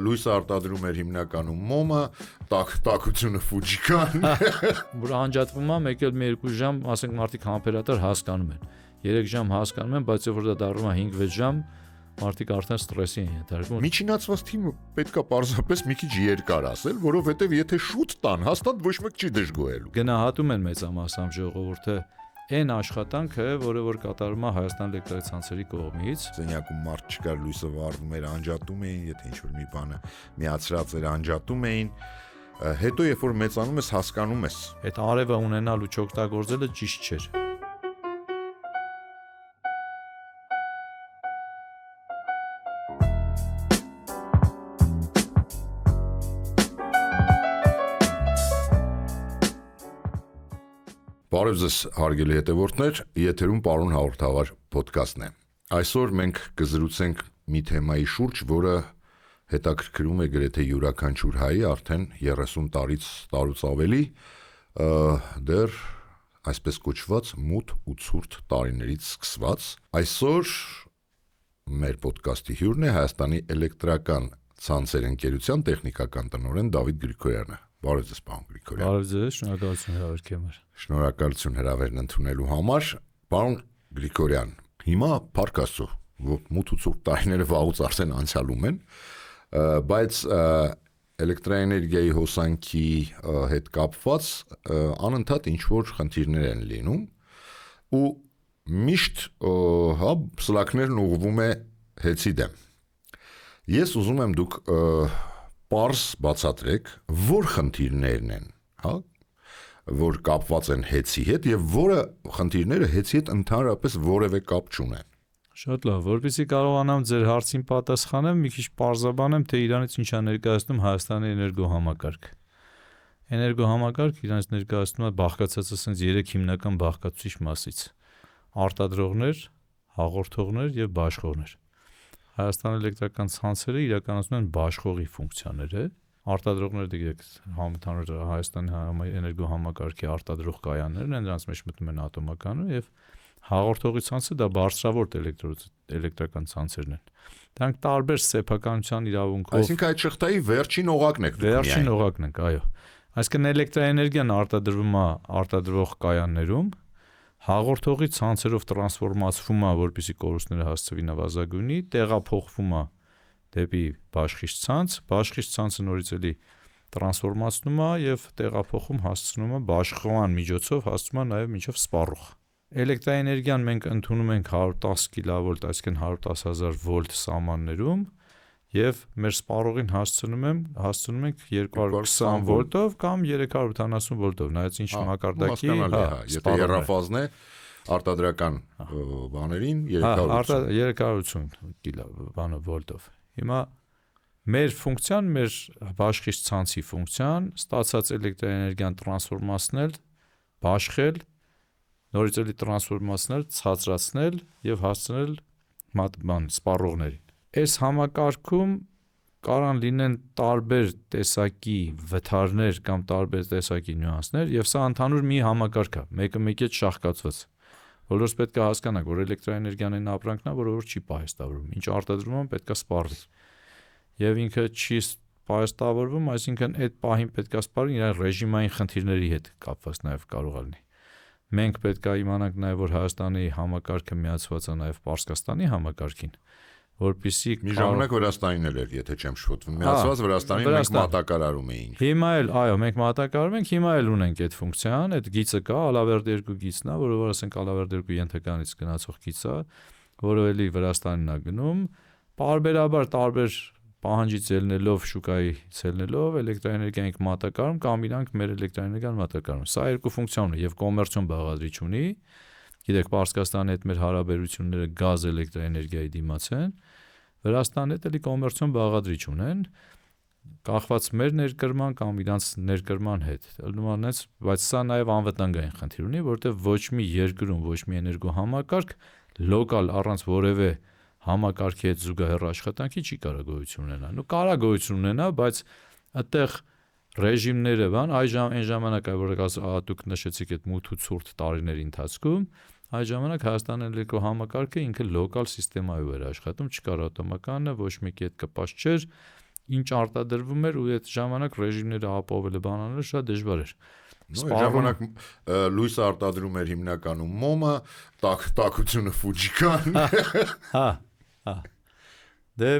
Լույսը արտադրում էր հիմնականում մոմը, տաքությունը Ֆուջիկան։ Որ անջատվում է, մեկ էլ մի 2 ժամ, ասենք մարդիկ համբերատար հասկանում են։ 3 ժամ հասկանում են, բայց երբ որ դա դառնում է 5-6 ժամ, մարդիկ արդեն ստրեսի են ենթարկվում։ Միջինացված թիմը պետքա պարզապես մի քիչ երկար ասել, որովհետև եթե շուտ տան, հաստատ ոչ մեկ չի դժգոհելու։ Գնահատում են մեծամասամբ ժողովուրդը այն աշխատանքը, որը որ կատարվում է Հայաստան էլեկտրացանցերի կողմից։ Սենյակում մարդ չկար, լույսը վառվում էր, անջատում էին, եթե ինչ-որ մի բանը միացրած էր, անջատում էին։ Հետո երբ որ մեծանում ես, հասկանում ես։ Այդ արևը ունենալ ու չօգտագործելը ճիշտ չէր։ Բարև ձեզ, հարգելի հետևորդներ, եթերում պարոն հաղորդավար ոդքասթն է։ Այսօր մենք կզրուցենք մի թեմայի շուրջ, որը հետաքրքրում է գրեթե յուրաքանչյուր հայի արդեն 30 տարուց ավելի, դեռ այսպես կոչված մութ ու ցուրտ տարիներից սկսված։ Այսօր մեր ոդքասթի հյուրն է Հայաստանի էլեկտրական ցանցեր ընկերության տեխնիկական տնօրեն Դավիթ Գրիգորյանը։ Բարև ձեզ, պարոն Գրիգորյան։ Բարև ձեզ, շնորհակալություն հրավերքի համար։ Շնորհակալություն հրավերն ընդունելու համար։ Պարոն Գրիգորյան, հիմա փառք Աստծո, մութ ու ցուրտ տարիները վաղուց արդեն անցյալում են, բայց էլեկտրաէներգիայի հոսանքի հետ կապված անընդհատ ինչ-որ խնդիրներ են լինում ու միշտ սլաքներն ուղղվում է հեծի դեմ։ Ես ուզում եմ դուք պարզ բացատրեք, որ խնդիրներն են, որ կապված են հեծի հետ եւ որը խնդիրները հեծի հետ ընդհանրապես որևէ կապ չունեն։ Շատ լավ, որպեսզի կարողանամ ձեր հարցին պատասխանեմ, մի քիչ պարզաբանեմ, թե իրանից ինչ է ներկայացնում Հայաստանի էներգոհամակարգը։ Էներգոհամակարգը իրանից ներկայացնում է բաղկացած ասենց 3 հիմնական բաղկացուցիչ մասից. արտադրողներ, հաղորդողներ եւ բաշխողներ։ Հայաստանի էլեկտրական ցանցերը իրականացնում են բաշխողի ֆունկցիաները, արտադրողները դեպի համընդհանուր Հայաստանի էներգոհամակարգի արտադրող կայաններն են, նրանց մեջ մտնում են ատոմականը եւ հաղորդողի ցանցը դա բարձրավորտ էլեկտրական ցանցերն են։ Դրանք տարբեր սեփականության իրավունքով, այսինքն այդ շղթայի վերջին օղակն եք դուք։ Վերջին օղակն ենք, այո։ Այսինքն էլեկտրաէներգիան արտադրվում է արտադրող կայաններում, հաղորդողի ցանցերով տրանսֆորմացվում է, որպեսզի կորուստները հասցվի նվազագույնի, տեղափոխվում է դեպի բաշխիչ ցանց, բաշխիչ ցանցը նորից էլի տրանսֆորմացնում է եւ տեղափոխում հասցնում է բաշխողման միջոցով հասցնում է նաեւ մինչեւ սպառող։ Էլեկտրաէներգիան մենք ընդունում ենք 110 կիլովոլտ, այսինքն 110,000 վոլտ սահմաններում եւ մեր սպառողին հասցնում ենք 220 վոլտով կամ 380 վոլտով, նայած ինչ մակարդակի, եթե երրաֆազն է արտադրական բաներին 380 վոլտով։ Հիմա մեր ֆունկցիան, մեր բաշխիչ ցանցի ֆունկցիան ստացած էլեկտրաէներգիան տրանսֆորմացնել, բաշխել, նորից էլի տրանսֆորմացնել, ցածրացնել եւ հասցնել սպառողներին։ Այս համակարգում կարան լինեն տարբեր տեսակի վթարներ կամ տարբեր տեսակի նյուանսներ եւ սա ընդհանուր մի համակարգ է, մեկը մեկի հետ շահկացված։ Բոլորս պետք է հասկանանք, որ էլեկտրաէներգիան այն ապրանքն է, որը որ չի պահեստավորվում։ Ինչ արտադրվում է, պետք է սպառվի։ Եվ ինքը չի պահեստավորվում, այսինքն այդ պահին պետք է սպառվի իր ռեժիմային խնդիրների հետ կապված նաեւ կարող է լինի։ Մենք պետք է իմանանք նաեւ, որ Հայաստանի համակարգը միացված է նաեւ Պարսկաստանի համակարգին, որպեսզի մի ժամանակ Վրաստանին էր, եթե չեմ շփոթվում, միացված Վրաստանին մենք մատակարարում էինք։ Հիմա էլ, այո, մենք մատակարարում ենք, հիմա էլ ունենք այդ ֆունկցիան, այդ գիծը կա, Ալավերդ 2 գիծն է, որը որ ասենք Ալավերդ 2 ենթականից գնացող գիծ է, որը էլի Վրաստանին է գնում, պարբերաբար տարբեր պահանջից ելնելով, շուկայի ելնելով էլեկտրաէներգիան ենք մատակարարում կամ իրանք մեր էլեկտրաէներգիան մատակարարում։ Սա երկու ֆունկցիա ունի եւ կոմերցիոն բաղադրիչ ունի։ Գիտեք, Պարսկաստանի հետ մեր հարաբերությունները գազ էլեկտրաէներգիայի դիմաց են։ Վրաստանի հետ էլի կոմերցիոն բաղադրիչ ունեն, կախված մեր ներկրման կամ իրանց ներկրման հետ։ Ելնումանից, բայց սա նաեւ անվտանգային խնդիր ունի, որտեղ ոչ մի երկրում, ոչ մի էներգոհամակարգ լոկալ առանց որևէ համակարգի հետ զուգահեռ աշխատանքի չի կարող գոյություն ունենալ։ Նու կարա գոյություն ունենա, բայց այդտեղ ռեժիմները այն ժամանակ որ դուք նշեցիք այդ մութ ու ցուրտ տարիների ընթացքում, այդ ժամանակ Հայաստանի էլեկտրոհամակարգը ինքը լոկալ սիստեմայով էր աշխատում, չկար ատոմականը, ոչ մեկի հետ կպած չէր, ինչ արտադրվում էր ու այդ ժամանակ ռեժիմները ապահովելը բանալը շատ դժվար էր։ Ժամանակ լույսը արտադրում էր հիմնականում մոմը, տաքությունը Ֆուջիկան։ Հա։ Դե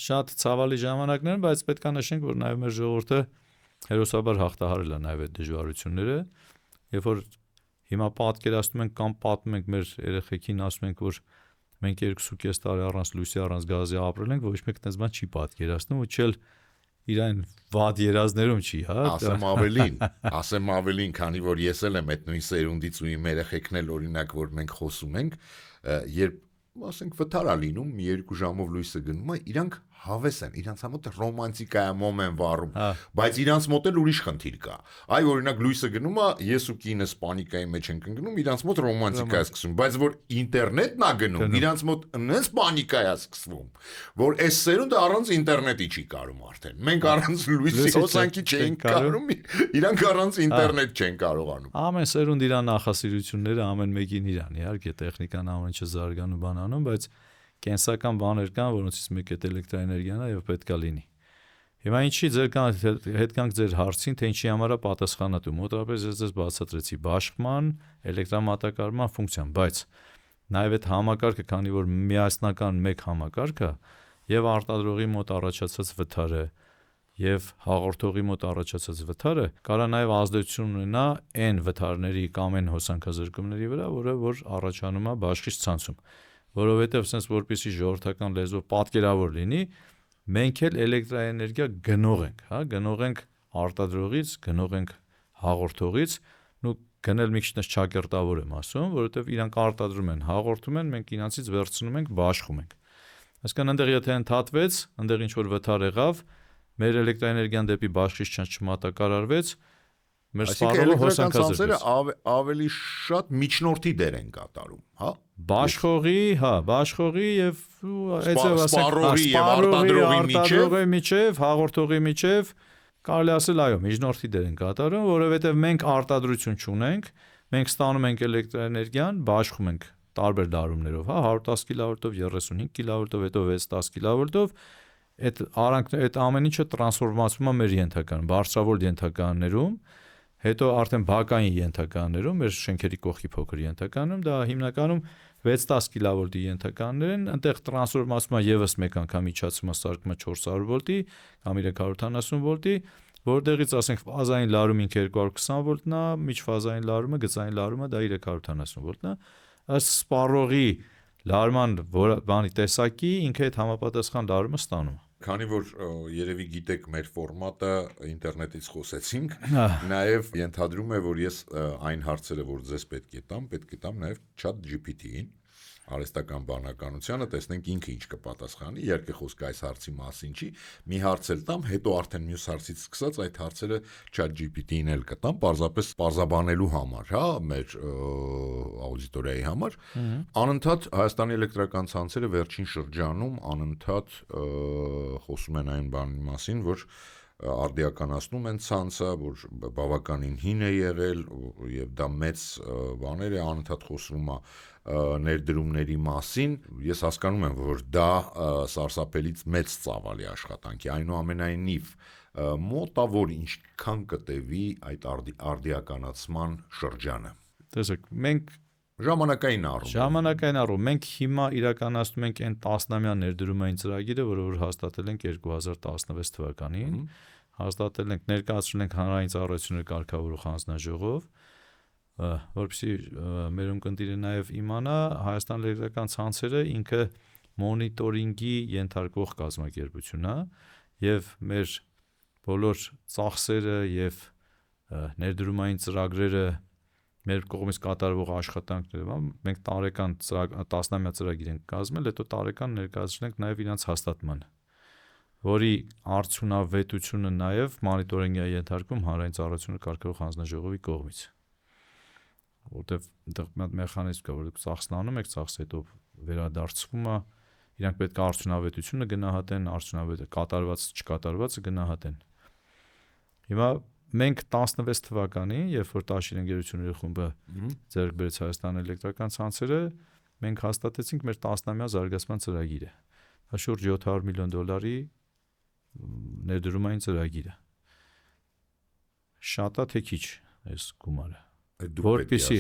շատ ցավալի ժամանակներ են, բայց պետք է նշենք, որ նաև մեր ժողովուրդը հերոսաբար հաղթահարել է նաև այդ դժվարությունները, երբ որ հիմա պատկերացնում ենք կամ պատմում ենք մեր երեխեքին, ասում ենք, որ մենք 2.5 տարի առանց լույսի, առանց գազի ապրել ենք, ոչ մեկ այդպես բան չի պատկերացնում ու չել իրան վատ երազներում չի, հա։ Ասեմ ավելին, քանի որ ես էլ եմ այդ նույն սերունդից ու իմ երեխեքն էլ օրինակ, որ մենք խոսում ենք, երբ ասենք վթար է լինում, մի 2 ժամով լույսը գնում է, իրանք հավես են, իրանց մոտ ռոմանտիկա է մոմեն վառում, բայց իրանց մոտ էլ ուրիշ խնդիր կա։ Այ օրինակ լույսը գնում է, ես ու կինս պանիկայի մեջ ենք ընկնում, իրանց մոտ ռոմանտիկա է սկսվում, բայց որ ինտերնետն է գնում, իրանց մոտ նենց պանիկա է սկսվում, որ այս սերունդը առանց ինտերնետի չի կարում արդեն։ Մենք առանց լույսի հոսանքի չենք կարում, իրանք առանց ինտերնետ չեն կարողանում։ Ամեն սերունդ իր նախասիրությունները, ամեն մեկին իրան, իհարկե տեխնիկան ամեն ինչ զարգանում բանանում, բայց կենսական բաներ կան, որոնցից մեկը էլեկտրոէներգիան է եւ պետքա լինի։ Հիմա ինչի հետ կանք ձեր հարցին, թե ինչի համար է պատասխանատու։ Մոտավորապես ես ձեզ բացատրեցի բաշխման, էլեկտրամատակարարման ֆունկցիան, բայց նաեւ այդ համակարգը, քանի որ միասնական մեկ համակարգ է, եւ արտադրողի մոտ առաջացած վթարը եւ հաղորդողի մոտ առաջացած վթարը կարա նաեւ ազդեցություն ունենա այն վթարների կամ այն հոսանքազրկումների վրա, որ առաջանում է բաշխից ցանցում, որովհետեւ sense որպեսի ժողովրդական լեզվով պատկերավոր լինի, մենք էլ էլեկտրաէներգիա գնող ենք, հա, գնող ենք արտադրողից, գնող ենք հաղորդողից, ու գնել մի քիչ չակերտավոր եմ ասում, որովհետեւ իրանք արտադրում են, հաղորդում են, մենք իրանցից վերցնում ենք, բաշխում ենք։ Այսինքն այնտեղ եթե ընդհատվեց, այնտեղ ինչ որ վթար եղավ, մեր էլեկտրաէներգիան դեպի բաշխից չմատակարարվեց, մեր սպառողը հոսանքազրկեց։ Ավելի շատ միջնորդի դեր են կատարում, հա։ Բաշխողի եւ սպառողի եւ արտադրողի միջև, հաղորդողի միջև կարելի ասել այո, միջնորդի դեր են կատարում, որովհետեւ մենք արտադրություն չունենք, մենք ստանում ենք էլեկտրաէներգիան, բաշխում ենք տարբեր դարումներով, հա, 110 կիլովոլտով, 35 կիլովոլտով, հետո 610 կիլովոլտով, այդ ամեն ինչը տրանսֆորմացվում է մեր ենթականում, բարձրավոլտ ենթականներում, հետո արդեն բակային ենթականներում, մեր շենքերի կողքի փոքր ենթականում, դա հիմնականում 610 կիլովոլտի ենթականներ են, այնտեղ տրանսֆորմացումը եւս մեկ անգամ իջացումը սարքումը 400 վոլտի կամ 370 վոլտի, որտեղից ասենք ֆազային լարումը 220 վոլտն է, միջֆազային լարումը, գծային լարումը դա 370 վոլտն է, ըստ սպառողի լարման բանի տեսակի ինքը այդ համապատասխան լարումը ստանում է։ Քանի որ երևի գիտեք մեր ֆորմատը ինտերնետից խոսեցինք, նաև ենթադրում է, որ ես այն հարցերը, որ ձեզ պետք է տամ նաև ChatGPT-ին, արհեստական բանականությանը, տեսնենք ինքը ինչ կպատասխանի, իհարկե խոսքը այս հարցի մասին չի, մի հարց էլ տամ, հետո արդեն մյուս հարցից սկսած այդ հարցերը ChatGPT-ին էլ կտամ, պարզապես պարզաբանելու համար, հա, մեր աուդիտորիայի համար։ Անընդհատ Հայաստանի էլեկտրական ցանցերը վերջին շրջանում անընդհատ խոսում են այն բանի մասին, որ արդիականացնում են ցանցը, որ բավականին հին է եղել եւ դա մեծ բաներ է, անընդհատ խոսվում է ներդրումների մասին, ես հասկանում եմ, որ դա սարսափելից մեծ ծավալի աշխատանք է, այնուամենայնիվ մոտավոր ինչքան կտևի այդ արդիականացման շրջանը։ Տեսեք, մենք ժամանակային առում մենք հիմա իրականացնում ենք այն 10-ամյա ներդրումային ծրագիրը, որը հաստատել ենք 2016 թվականին, հաստատել ենք, ներկայացրել ենք հանրային ծառայությունների կարգավորող հանձնաժողով, որպեսզի մեր ունկնդիրը նաև իմանա Հայաստան էլեկտրական ցանցերը ինքը մոնիտորինգի ենթարկվող կազմակերպություն է եւ մեր բոլոր ծախսերը եւ ներդրումային ծրագրերը մեր կողմից կատարվող աշխատանքները, մենք տարեկան 10-ամյա ծրագիր ենք կազմել, հետո տարեկան ներկայացնենք նաև իրանց հաստատմանը, որի արդյունավետությունը նաև մոնիտորինգի է ենթարկվում հանրային ծառայությունների կարգավորող հանձնաժողովի կողմից, որտեղ այնտեղ մի մեխանիզմ կա, որ ծախսն անում եք, ծախսը հետո վերադարձվում է, իրանք պետք է արդյունավետությունը գնահատեն, կատարված չկատարվածը գնահատեն։ Հիմա մենք 16 թվականին, երբ որ Տաշիր ընկերությունների խումբը ձեռք բերեց Հայաստան էլեկտրական ցանցերը, մենք հաստատեցինք մեր 10-ամյա զարգացման ծրագիրը։ Դա շուրջ $700 միլիոն ներդրումային ծրագիրը։ Շատ է թե քիչ այս գումարը։ Դուք Որպեսզի,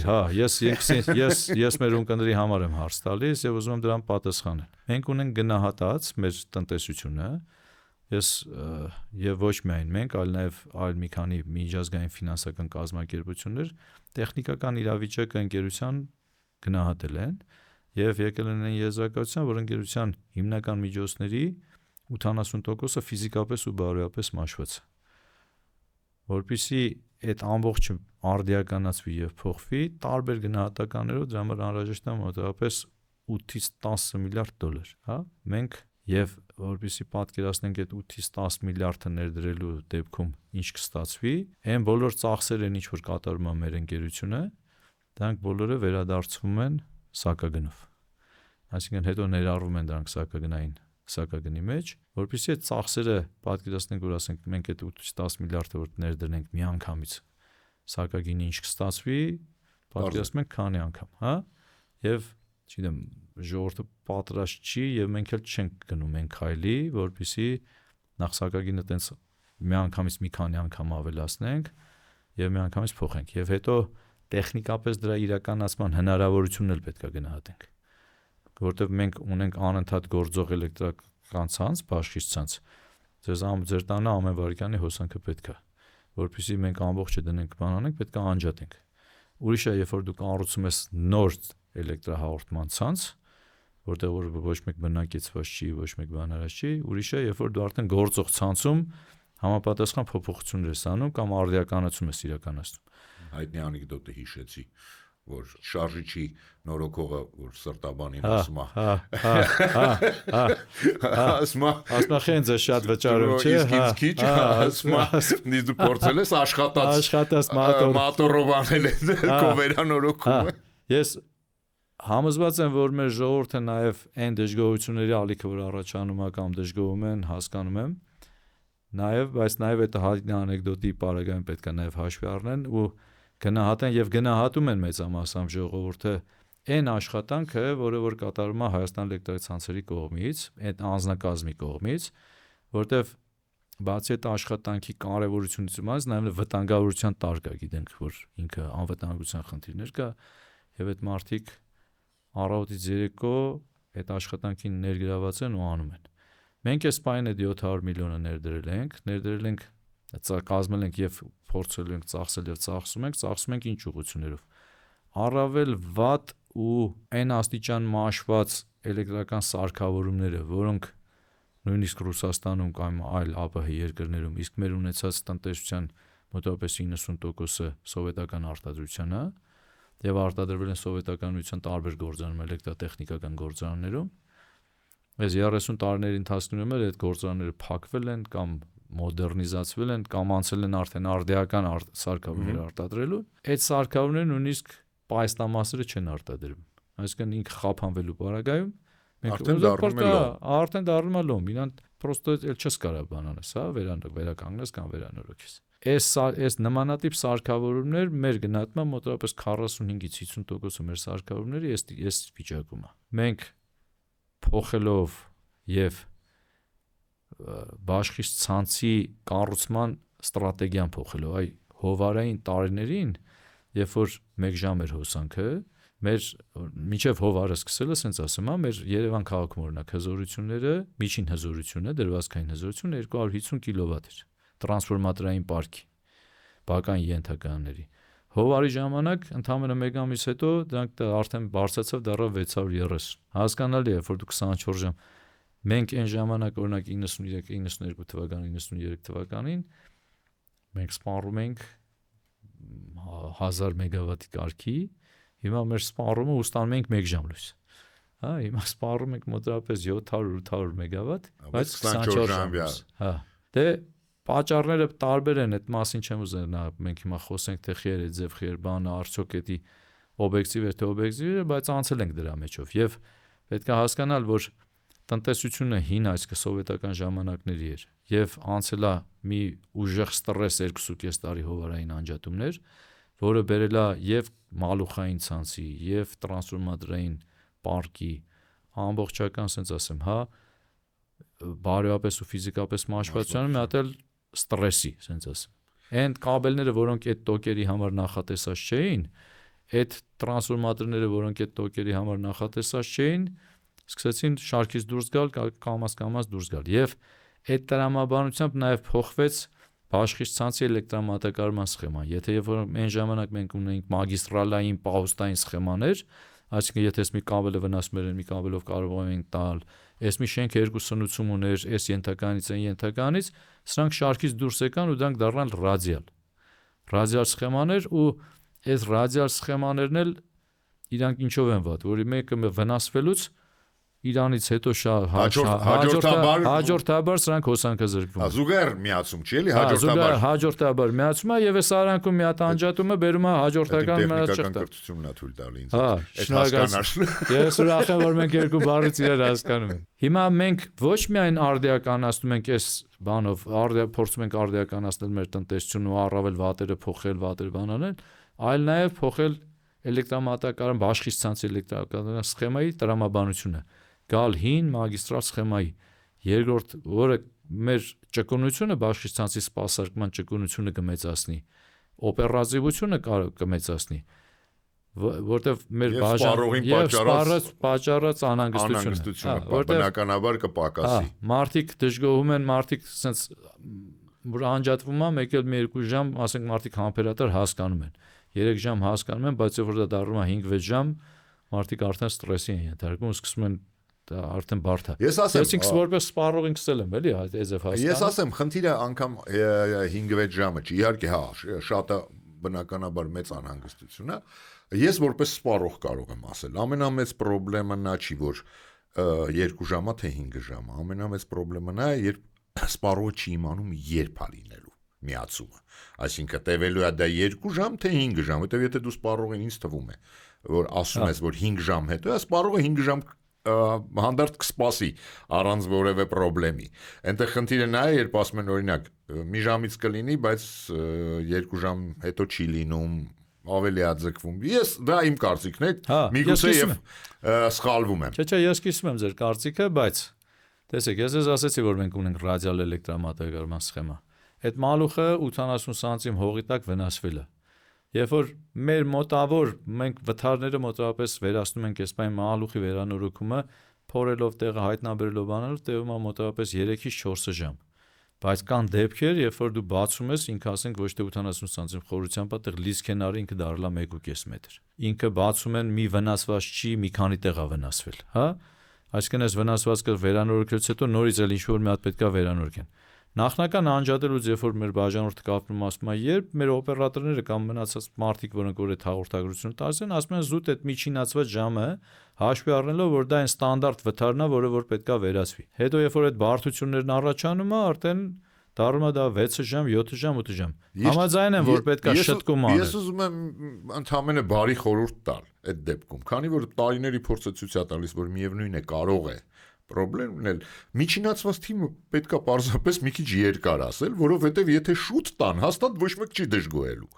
ես մեր ունկնդրի համար եմ հարց տալիս եւ ուզում եմ դրան պատասխանել։ Մենք ունենք գնահատած մեր տնտեսությունը, եւ ոչ միայն մենք, այլ նաեւ այլ մի քանի միջազգային ֆինանսական կազմակերպություններ տեխնիկական իրավիճակը ընկերության գնահատել են եւ եկել են եզրակացության, որ ընկերության հիմնական միջոցների 80%-ը ֆիզիկապես ու բարոյապես մաշված է։ Որպեսզի այդ ամբողջը արդիականացվի եւ փոխվի, տարբեր գնահատականներով դրա համար անհրաժեշտ է մոտավորապես 8-ից 10 միլիարդ դոլար, հա։ Մենք եւ որպեսզի պատկերացնենք այդ 8-ից 10 միլիարդը ներդրելու դեպքում ինչ կստացվի, այն բոլոր ծախսերն ինչ որ կատարում է մեր ընկերությունը, դրանք բոլորը վերադարձվում են սակագնով։ Այսինքն հետո ներառվում են դրանք սակագնի մեջ, որպեսզի այդ ծախսերը պատկերացնենք, որ ասենք մենք այդ 8-ից 10 միլիարդը որ ներդրենք մի անգամից սակագինի ինչ կստացվի, պատկերացնում ենք քանի անգամ, հա։ Եվ չգիտեմ, ժողովուրդը պատրաստ չի եւ մենք էլ չենք գնում այն քայլի, որպեսզի նախ սակագինը տենց մի անգամից մի քանի անգամ ավելացնենք եւ մի անգամից փոխենք եւ հետո տեխնիկապես դրա իրականացման հնարավորությունն էլ պետք է գնահատենք, որտեղ մենք ունենք անընդհատ գործող էլեկտրական ցանց, բաշխիչ ցանց։ Ձեր տանը ամեն վայրկյանի հոսանքը պետք է, որպեսզի մենք ամբողջը դնենք բանանենք, պետք է անջատենք։ Ուրիշ է, երբ որ դու կառուցում ես նոր էլեկտրահաղորդման ցանց, որտեղ որ ոչ մեկ բնակեցված չի, ոչ մեկ բանարած չի, ուրիշ է, երբ որ դու արդեն գործող ցանցում համապատասխան փոփոխություններ ես անում կամ արդիականացում ես իրականացնում։ Հայտնի անեկդոտը հիշեցի, որ շարժիչի նորոգողը որ սրտաբանին ասում ասма խենց է շատ վճարում չէ, իսկ քիչ ասма դու փորձել ես աշխատած մատորով անել կովերանորոգումը։ Ես համոզված եմ, որ մեր ժողովուրդը նաև այն դժգոհությունների ալիքը որ առաջանում է կամ դժգոհում են, հասկանում եմ, բայց նաև այդ անեկդոտի պարագայում պետք է նաև հաշվի առնեն ու գնահատեն եւ գնահատում են մեծամասամբ ժողովուրդը այն աշխատանքը, որը որ կատարվում է Հայաստան էլեկտրացանցերի կողմից, այդ անձնակազմի կողմից, որտեվ բացի այդ աշխատանքի կարևորությունից նաև վտանգավորության տար կա, գիտենք, որ ինքը անվտանգության խնդիրներ կա եւ այդ մարդիկ առավոտից երեկո այդ աշխատանքին ներգրաված են ու անում են։ Մենք այս պայն այդ 700 միլիոնը ներդրել ենք կազմել ենք եւ փորձել ենք ծախսել եւ ծախսում ենք ինչ ուղղություններով։ Առավել վատ ու այն աստիճան մաշված էլեկտրական սարքավորումները, որոնք նույնիսկ Ռուսաստանում կամ այլ ԱՊՀ երկրներում, իսկ մեր ունեցած տնտեսության մոտավորապես 90%-ը սովետական արտադրության է եւ արտադրվել են սովետականության տարբեր գործարաններում, էլեկտրատեխնիկական գործարաններում։ Այս 30 տարիների ընթացքում էլ այդ գործարանները փակվել են կամ մոդեռնիզացվել են կամ անցել են արդեն արդիական սարքավորումներ արտադրելու։ Այդ սարքավորումները նույնիսկ պայստամասերը չեն արտադրում։ Այսինքն ինքը խափանվելու պարագայում արդեն դառնում է լոմ, իրան պրոստո էլ չես կարող բանանես, հա, վերականգնես կամ վերանորոգես։ Այս նմանատիպ սարքավորումներ մեր գնահատման մոտավորապես 45-ից 50% մեր սարքավորումները այս վիճակում է։ Մենք փոխելով եւ բաշխիչ ցանցի կառուցման ստրատեգիան փոխելով, այ հովարային տարիներին, երբ որ 1 ժամ էր հոսանքը, մինչև հովարը սկսելը, ասենց ասեմ, մեր Երևան քաղաքում օրինակ հզորությունները, միջին հզորությունը, դրվածքային հզորությունը 250 կիլովատ էր, տրանսֆորմատորային պարքի, բական ենթականների։ Հովարի ժամանակ ընդամենը 1 ամիս հետո դրանք արդեն բարձրացավ դառավ 630։ Հասկանալի է, որ դու 24 ժամ մենք այն ժամանակ օրինակ 93 թվականին, 93 թվականին մենք սպառում ենք 1000 մեգավատի կարգի, հիմա մեր սպառումը ու ստանում ենք 1 ժամ լույս։ Հա, հիմա սպառում ենք մոտավորապես 700-800 մեգավատ, բայց 24 ժամ։ Հա։ Դե պատճառները տարբեր են, այդ մասին չեմ ուզենա մենք հիմա խոսենք թե խեր է ձև խեր բանը արդյոք էդի օբյեկտիվ է թե օբյեկտիվ է, բայց անցել ենք դրա մեջով եւ պետք է հասկանալ, որ տնտեսությունը հին այսքը սովետական ժամանակների էր եւ անցել է մի ուժեղ ստրես 2.5 տարի հովարային անջատումներ, որը բերել է եւ մալուխային ցանցի եւ տրանսֆորմատորային պարկի ամբողջական, ասենց ասեմ, հա, բարոյապես ու ֆիզիկապես մաշվածության, մի հատ էլ ստրեսի, ասենց ասեմ։ Այն կաբելները, որոնք այդ տոկերի համար նախատեսած չէին, այդ տրանսֆորմատորները, որոնք այդ տոկերի համար նախատեսած չէին, սկսեցին շարքից դուրս գալ, կամաց դուրս գալ։ Եվ այդ տրամաբանությամբ նաև փոխվեց բաշխիչ ցանցի էլեկտրամատակարարման սխեման։ Եթե երբ որ այն ժամանակ մենք ունեինք մագիստրալային պաուստային սխեմաներ, այսինքն եթե մի կաբելը վնասներ են, մի կաբելով կարող ենք տալ, այս մի շենք երկու սնուցում ուներ, այս ենթականից այն ենթականից, սրանք շարքից դուրս եկան ու դրանք դառնալ ռադիալ սխեմաներ ու այս ռադիալ սխեմաներն էլ իրանք ինչով են վատ, որի մեկը վնասվելուց իրանից հետո հաջորդաբար սրանք հոսանքը զրկվում։ Զուգահեռ միացում չի էլի, հաջորդաբար միացում է եւ այս արանքում մի հատ անջատումը բերում է հաջորդական մնացածն է թույլ տալի ինձ։ Շնորհակալ։ Ես ուրախ եմ, որ մենք երկու բառից իրար հասկանում ենք։ Հիմա մենք ոչ միայն արդիականացնում ենք այս բանով, փորձում ենք արդիականացնել մեր տնտեսությունը ու առավել վատերը փոխել, վատերը բանանել, այլ նաեւ փոխել էլեկտրամատակարարման բաշխիչ ցանցի էլեկտրակայանի սխեմայի տրամաբանությունը։ Գալ հին մագիստրալ սխեմայի երկրորդ, որը մեր ճկունությունը բաշխիչ ցանցի սպասարկման ճկունությունը կմեծացնի, օպերատիվությունը կմեծացնի, որտեվ մեր պատճառած անհանգստությունը, բնականաբար կպակասի։ Մարդիկ դժգոհում են, մարդիկ sense որ անջատվում է, մեկ էլ մի երկու ժամ, ասենք մարդիկ համբերատար հասկանում են, 3 ժամ հասկանում են, բայց որ դա դառնում է 5-6 ժամ, մարդիկ արդեն ստրեսի են ենթարկվում, սկսում են դա արդեն բարդ է։ Ես ասեմ, ինքս որպես սպառող ինքս եմ, էլի, այդպես հասկանում։ Ես ասեմ, խնդիրը անգամ 5-6 ժամը չի, իհարկե հա, շատը բնականաբար մեծ անհանգստություն է։ Ես որպես սպառող կարող եմ ասել, ամենամեծ խնդրեմը նա չի, որ 2 ժամա թե 5 ժամ, ամենամեծ խնդրեմը նա է, երբ սպառողը չի իմանում երբ է լինելու միացումը։ Այսինքն տևելու է դա 2 ժամ թե 5 ժամ, որտեվ եթե դու սպառողին ինձ թվում է, որ ասում ես, որ 5 ժամ հետո է, սպառողը 5 ժամ հանդարտ կսպասի առանց որևէ խնդրի։ Այնտեղ խնդիրը նա է, երբ ասում են օրինակ, մի ժամից կլինի, բայց 2 ժամ հետո չի լինում, ավելի է ձգվում։ Ես դա իմ կարծիքն է, միգուցե եւ սխալվում եմ։ Չէ, ես կիսում եմ ձեր կարծիքը, բայց տեսեք, ես ասացի, որ մենք ունենք ռադիալ էլեկտրամատակարարման սխեմա։ Այդ մալուխը 80 սանտիմ հողի տակ վնասվել է։ Երբ որ մեր մոտավոր մենք վթարները մոտավորապես վերացնում ենք այսպես մալուխի վերանորոգումը, փորելով տեղը հայտնաբերելով բանալով տևում է մոտավորապես 3-ից 4 ժամ։ Բայց կան դեպքեր, երբ որ դու բացում ես, ինքը ասենք ոչ թե 80 սանտիմ խորությամբ, այլ լիսքենարը ինքը դառնա 1.5 մետր։ Ինքը բացում են մի վնասված չի, մի քանի տեղ է վնասվել, հա։ Այսինքն այս վնասվածքը վերանորոգելուց հետո նորից էլ ինչ-որ մի հատ պետք է վերանորոգեն։ Նախնական անջատելուց երբ որ մեր բաժանորդը կապնում ասում է, երբ մեր օպերատորները կամ մնացած մարդիկ, որոնք որ այդ հաղորդագրությունը տալիս են, ասում են զուտ այդ միջինացված ժամը հաշվի առնելով, որ դա այն ստանդարտ վթարն է, որը որ պետքա վերացվի։ Հետո երբ որ այդ բարդություններն առաջանում է, արդեն դառնում է դա 6 ժամ, 7 ժամ, 8 ժամ։ Համաձայն եմ, որ պետքա շտկում անել։ Ես ուզում եմ ընդհանրապես բարի խորհուրդ տալ այդ դեպքում, քանի որ տարիների փորձը ցույց է տալիս, որ միևնույն է կարող է Պրոբլեմն էլ միջինացված թիմը պետքա պարզապես մի քիչ երկար ասել, որովհետև եթե շուտ տան, հաստատ ոչ մեկ չի դժգոհելու։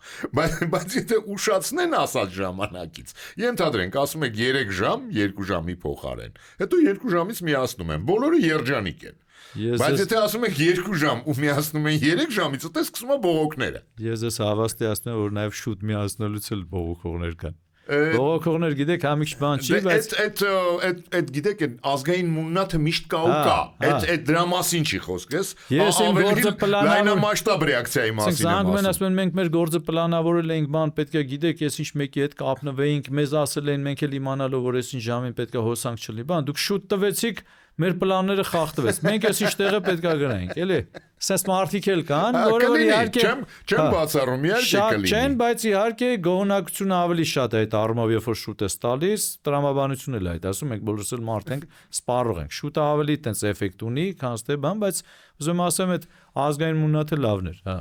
Բայց եթե ուշացնեն ասած ժամանակից, ենթադրենք, ասում եք 3 ժամ, 2 ժամի փոխարեն, հետո 2 ժամից միացնում են, բոլորը երջանիկ են։ Բայց եթե ասում եք 2 ժամ ու միացնում են 3 ժամից, դա սկսում է բողոքները։ Ես ես հավաստիացնում եմ, որ նաև շուտ միացնելուց էլ բողոքողներ կան։ Բողոքողներ գիտեք, ամիջ բան չի, բայց այդ գիտեք, ազգային մուննաթը միշտ կա ու կա։ Այդ դրա մասին չի խոսքես։ Ես իմ գործը լայնամասշտաբ ռեակցիայի մասին եմ ասում։ Ասում են մենք մեր գործը պլանավորել էինք, բան պետք է գիտեք, ես ինչ մեկի հետ կապնվեինք, մեզ ասել են, մենք էլ իմանալով որ այսին ժամին պետք է հոսանք չլինի, բան դուք շուտ տվեցիք, մեր պլանները խախտվեց։ Մենք այս ինչ տեղը պետք է գնանք, էլի։ Սենց մարդիկ էլ կան, որը իհարկե չեմ բացառում, իհարկե կլինի։ Չեն, բայց իհարկե գոհունակությունը ավելի շատ է այդ առումով, երբ որ շուտ է տալիս, տրամաբանությունն էլ է այդ ասում, մենք բոլորս էլ մարդ ենք, սպառող ենք։ Շուտը ավելի տենց էֆեկտ ունի, քան թե բան, բայց ուզում ասեմ այդ ազգային մուննաթը լավն էր, հա։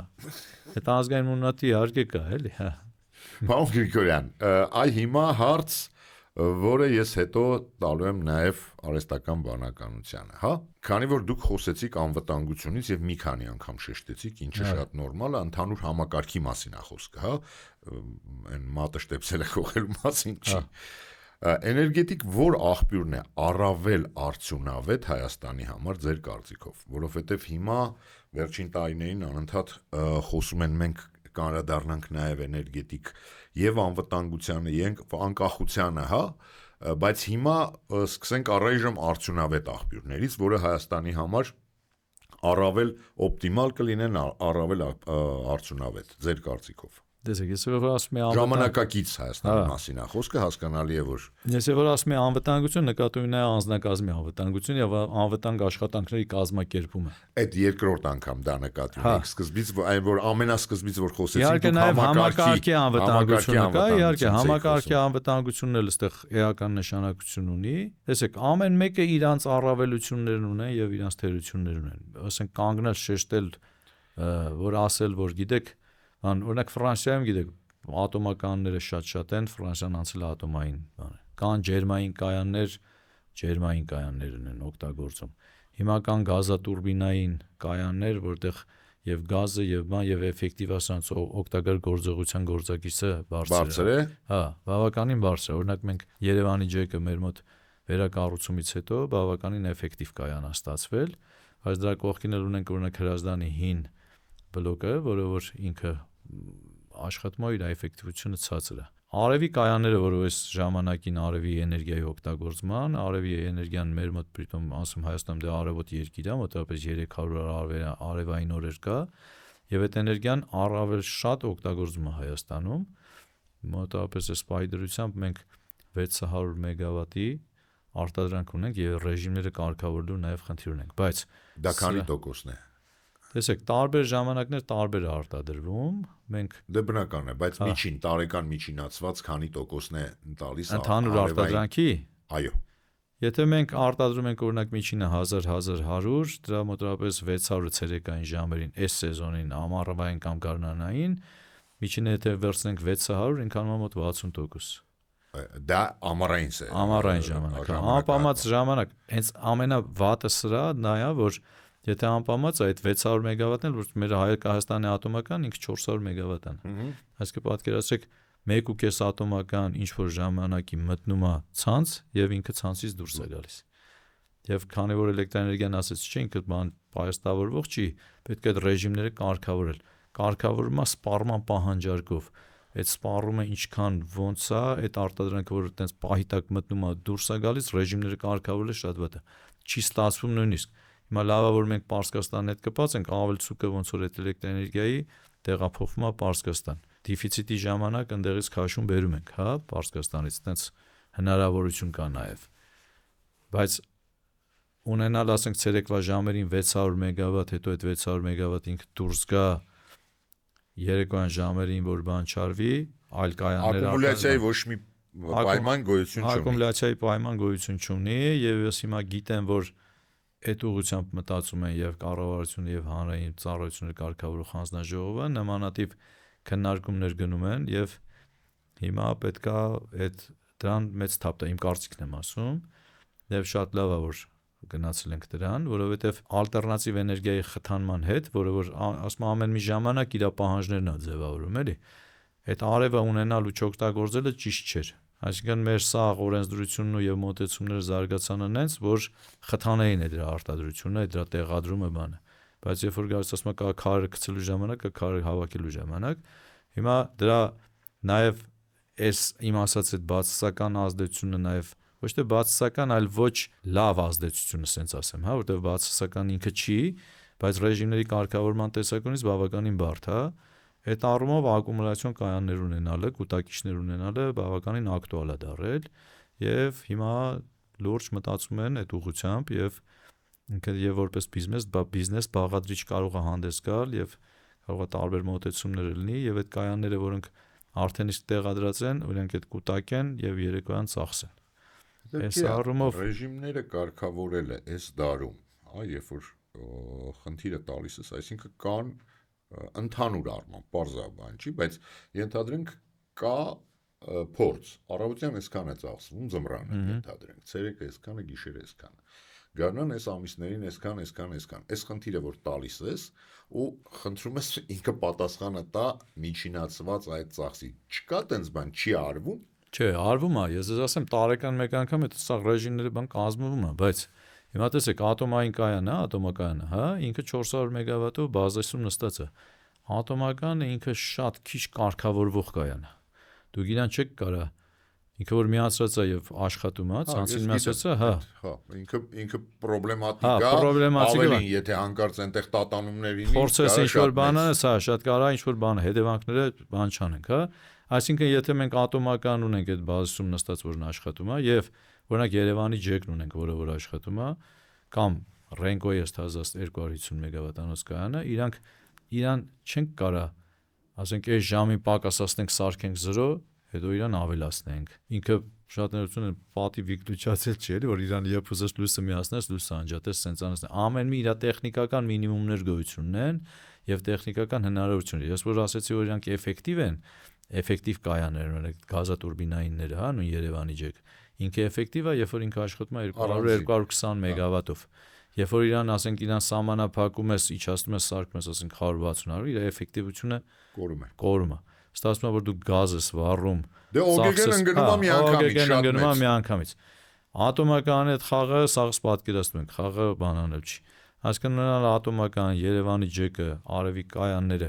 Այդ ազգային մուննաթը իհարկե կա, էլի, հա։ Պարոն Գրիգորյան, այ հիմա հարց որը ես հետո տալու եմ նաև արհեստական բանականությանը, հա։ Քանի որ դուք խոսեցիք անվտանգությունից եւ մի քանի անգամ շեշտեցիք, ինչը շատ նորմալ է, ընդհանուր համակարգի մասին է խոսքը, հա, այն մատը շտեպսելը խողելու մասին չի։ Էներգետիկ որ աղբյուրն է առավել արդյունավետ Հայաստանի համար ձեր կարծիքով, որովհետև հիմա վերջին տարիներին անընդհատ խոսում են մենք կանրադառնանք նաև էներգետիկ եւ անվտանգությանը եւ անկախությանը, հա, բայց հիմա սկսենք առայժմ արդյունավետ աղբյուրներից, որը Հայաստանի համար առավել օպտիմալ կլինեն, առավել արդյունավետ ձեր կարծիքով։ Տեսեք, ես որ ասում եմ ժամանակակից Հայաստանի մասին է խոսքը, հասկանալի է որ ես որ ասում եմ անվտանգություն, նկատի ունի անձնակազմի անվտանգություն եւ անվտանգ աշխատանքների կազմակերպումը։ Այդ երկրորդ անգամ դա նկատի ունենք, սկզբից այն որ ամենասկզբից որ խոսեցինք իհարկե նաեւ համակարգի անվտանգությունը կա, իհարկե համակարգի անվտանգությունն էլ այստեղ էական նշանակություն ունի։ Տեսեք, ամեն մեկը իրանց առավելություններն ունեն եւ իրանց թերություններ ունեն։ Ասենք կանգնել շեշտել, որ ասել, որ գիտեք, օրինակ Ֆրանսիայում գիտեք, ատոմականները շատ են, Ֆրանսիան անցել է ատոմային բանը։ Կան ջերմային կայաններն են օգտագործում։ Հիմա կան գազատուրբինային կայաններ, որտեղ եւ գազը եւ բան եւ էֆեկտիվացիան օգտակար գործողության գործակիցը բարձր է։ Հա, բավականին բարձր է։ Օրինակ մենք Երևանի ջեկը մեր մոտ վերակառուցումից հետո բավականին էֆեկտիվ կայան է ստացվել, բայց դրա կողքին էլ ունենք օրինակ Հրազդանի հին բլոկը, որը որ ինքը աշխատում է, իր էֆեկտիվությունը ցածր է։ Արևի կայանները, որով այս ժամանակին արևի էներգիայի օգտագործման, արևի էներգիան մեր մոտ պրիտոմ ասում Հայաստանում դե արևոտ երկիր է, մոտավորապես 300 արևային օրեր կա, եւ այդ էներգիան առավել շատ օգտագործվում է Հայաստանում։ Մոտավորապես այս պայդրությամբ մենք 600 մեգավատի արտադրանք ունենք եւ ռեժիմները կարգավորելու նաեւ խնդիր ունենք, բայց դա քանի տոկոսն է։ Տեսեք, տարբեր ժամանակներ տարբեր է արտադրվում, մենք դե բնական է, բայց միջին տարեկան միջինացված քանի տոկոսն է տալիս ընդհանուր արտադրանքի։ Այո։ Եթե մենք արտադրում ենք օրինակ միջինը 1000-1100, դրա մոտավորապես 600 ցերեկային ժամերին այս սեզոնին ամառվային կամ գարնանային, միջինը եթե վերցնենք 600, ինքան մոտ 60%։ Դա ամառային է։ Ամառային ժամանակ։ Անպամած ժամանակ, հենց ամենավատը սրա նա է, որ եթե անպամած այդ 600 մեգավատն էլ որ մեր Հայաստանի ատոմական ինքը 400 մեգավատ է։ Այսինքն պատկերացրեք 1.5 ատոմական ինչ որ ժամանակի մտնում է ցանց եւ ինքը ցանցից դուրս է գալիս։ Եվ քանի որ էլեկտրաէներգիան ասեցի չէ ինքը բան պայստավորվող չի, պետք է այդ ռեժիմները կարգավորել։ Կարգավորումը սպառման պահանջարկով։ Այդ սպառումը ինչքան ոնց է, այդ արտադրանքը որ այտենց պահի տակ մտնում է դուրս է գալիս, ռեժիմները կարգավորելը շատ վատ է։ Չի ստացվում նույնիսկ Հիմա լավա որ մենք Պարսկաստանի հետ կապած ենք, ավել ցուկը ոնց որ այդ էլեկտրաէներգիայի տեղափոխվում է Պարսկաստան։ Դեֆիցիտի ժամանակ ընդերից քաշում բերում ենք, հա, Պարսկաստանից, այտենց հնարավորություն կա նաև։ Բայց ունենալ ասենք ցերեկվա ժամերին 600 մեգավատ, հետո այդ 600 մեգավատ ինքը դուրս գա երեկոյան ժամերին, որ բան չարվի, այլ կայաններ ակումուլյացիայի ոչ մի պայման գոյություն չունի։ Ակումուլյացիայի պայման գոյություն չունի եւ ես հիմա գիտեմ, որ այդ ուղղությամբ մտածում են եւ կառավարությունը եւ հանրային ծառայությունները կարգավորող հանձնաժողովը նմանատիպ քննարկումներ գնում են եւ հիմա պետքա այդ դրան մեծ թափ տա իմ կարծիքն եմ ասում եւ շատ լավ է որ գնացել ենք դրան, որովհետեւ ալտերնատիվ էներգիայի խթանման հետ, որը որ ասում ամեն մի ժամանակ իր պահանջներն է ձևավորում, էլի։ Այդ արևը ունենալու չօգտագործելը ճիշտ չէր։ Այսինքն մեր սա օրենսդրությունն ու եւ մոտեցումները զարգացան այնց, որ խթանային է դրա արտադրությունը, դրա տեղադրումը բանը։ Բայց երբ որ գալիս ասում կա քարը գցելու ժամանակ, կա քարը հավաքելու ժամանակ, հիմա դրա նաեւ այս իմ ասած այդ բացասական ազդեցությունը նաեւ ոչ թե բացասական, այլ ոչ լավ ազդեցությունը, ասենց ասեմ, հա, որտեղ բացասական ինքը չի, բայց ռեժիմների կարգավորման տեսակետից բավականին բարդ, հա։ Այդ առումով ակումուլյացիոն կայաններ ունենալը, կուտակիչներ ունենալը բավականին ակտուալ է դառել եւ հիմա լուրջ մտածում են այդ ուղղությամբ եւ ինքը եւ որպես բիզնես բաղադրիչ կարող է հանդես գալ եւ կարող է տարբեր մոտեցումներ լինի եւ այդ կայանները, որոնք արդեն իսկ տեղադրած են, օրինակ այդ կուտակեն եւ երեկոյան ծախսեն։ Այս առումով ռեժիմները կարգավորելը այս դարում, հա, երբ որ խնդիրը տալիս է, այսինքն կան ընդհանուր առմամբ բարձրաբան չի, բայց ենթադրենք կա փորձ, առավոտյան այսքան է ծախսվում ձմռանը ենթադրենք, ցերեկը այսքանը, գիշերը այսքանը, գարնան այս ամիսներին այսքան, այս խնդիրը որ տալիս ես ու խնդրում ես ինքը պատասխանը տա միջինացված այդ ծախսի, չկա տենց բան, չի արվում, Չէ, արվում է, ես ասեմ տարեկան մեկ անգամ այդ սա ռեժիմները բան կազմվում է, բայց հիմա տեսեք ատոմային կայանը, ատոմակայանը, հա, ինքը 400 մեգավատով բազայսում նստած է։ Ատոմականը ինքը շատ քիչ կարգավորվող կայան է։ Դուք իրան չեք կարա ինքը որ միացած է եւ աշխատում է, ցանցին միացած է, հա։ Հա, ինքը պրոբլեմատիկ է, ավելին, եթե հանկարծ այնտեղ տատանումներ լինի, փորձես ինչ-որ բանը, սա շատ կարա ինչ-որ բան հետևանքները բան չանենք, հա։ Այսինքն եթե մենք ատոմական ունենք այդ բազիսում նստած որն աշխատում է եւ օրինակ Երևանի ջեկն ունենք, որը աշխատում է, կամ Renko 1250 մեգավատանոց կայանը, իրան չենք կարա, ասենք այս ժամին պակասացնենք, սարքենք 0, հետո իրան ավելացնենք։ Ինքը շատ ներողություն պատի վիկտուչացել չի էլի, որ իրան երբ ուզես լույսը միացնես, լույսը անջատես, սենց անես։ Ամեն մի իր տեխնիկական մինիմումներ գոյություն ունեն եւ տեխնիկական հնարավորություններ։ Ես որ ասեցի, որ իրանք էֆեկտիվ են, էֆեկտիվ կայաններ ունեն, գազատուրբինայինները, հա, նույն Երևանի ջեք։ Ինքը էֆեկտիվ է, երբ որ ինքը աշխատում է 200-220 մեգավատով։ Երբ որ իրան ասենք իրան սահմանափակում ես, իջացնում ես, սարքում ես, ասենք 160-ով, իր էֆեկտիվությունը կորում է։ Ստացվում է որ դու գազ ես վառում։ Դե օգեգեն ընկնում է միանգամից։ Ատոմականի այդ խաղը սաղս պատկերացնում ենք, խաղը բանանել չի։ Այսինքն նրան ատոմական Երևանի ջեկը, արևի կայանները,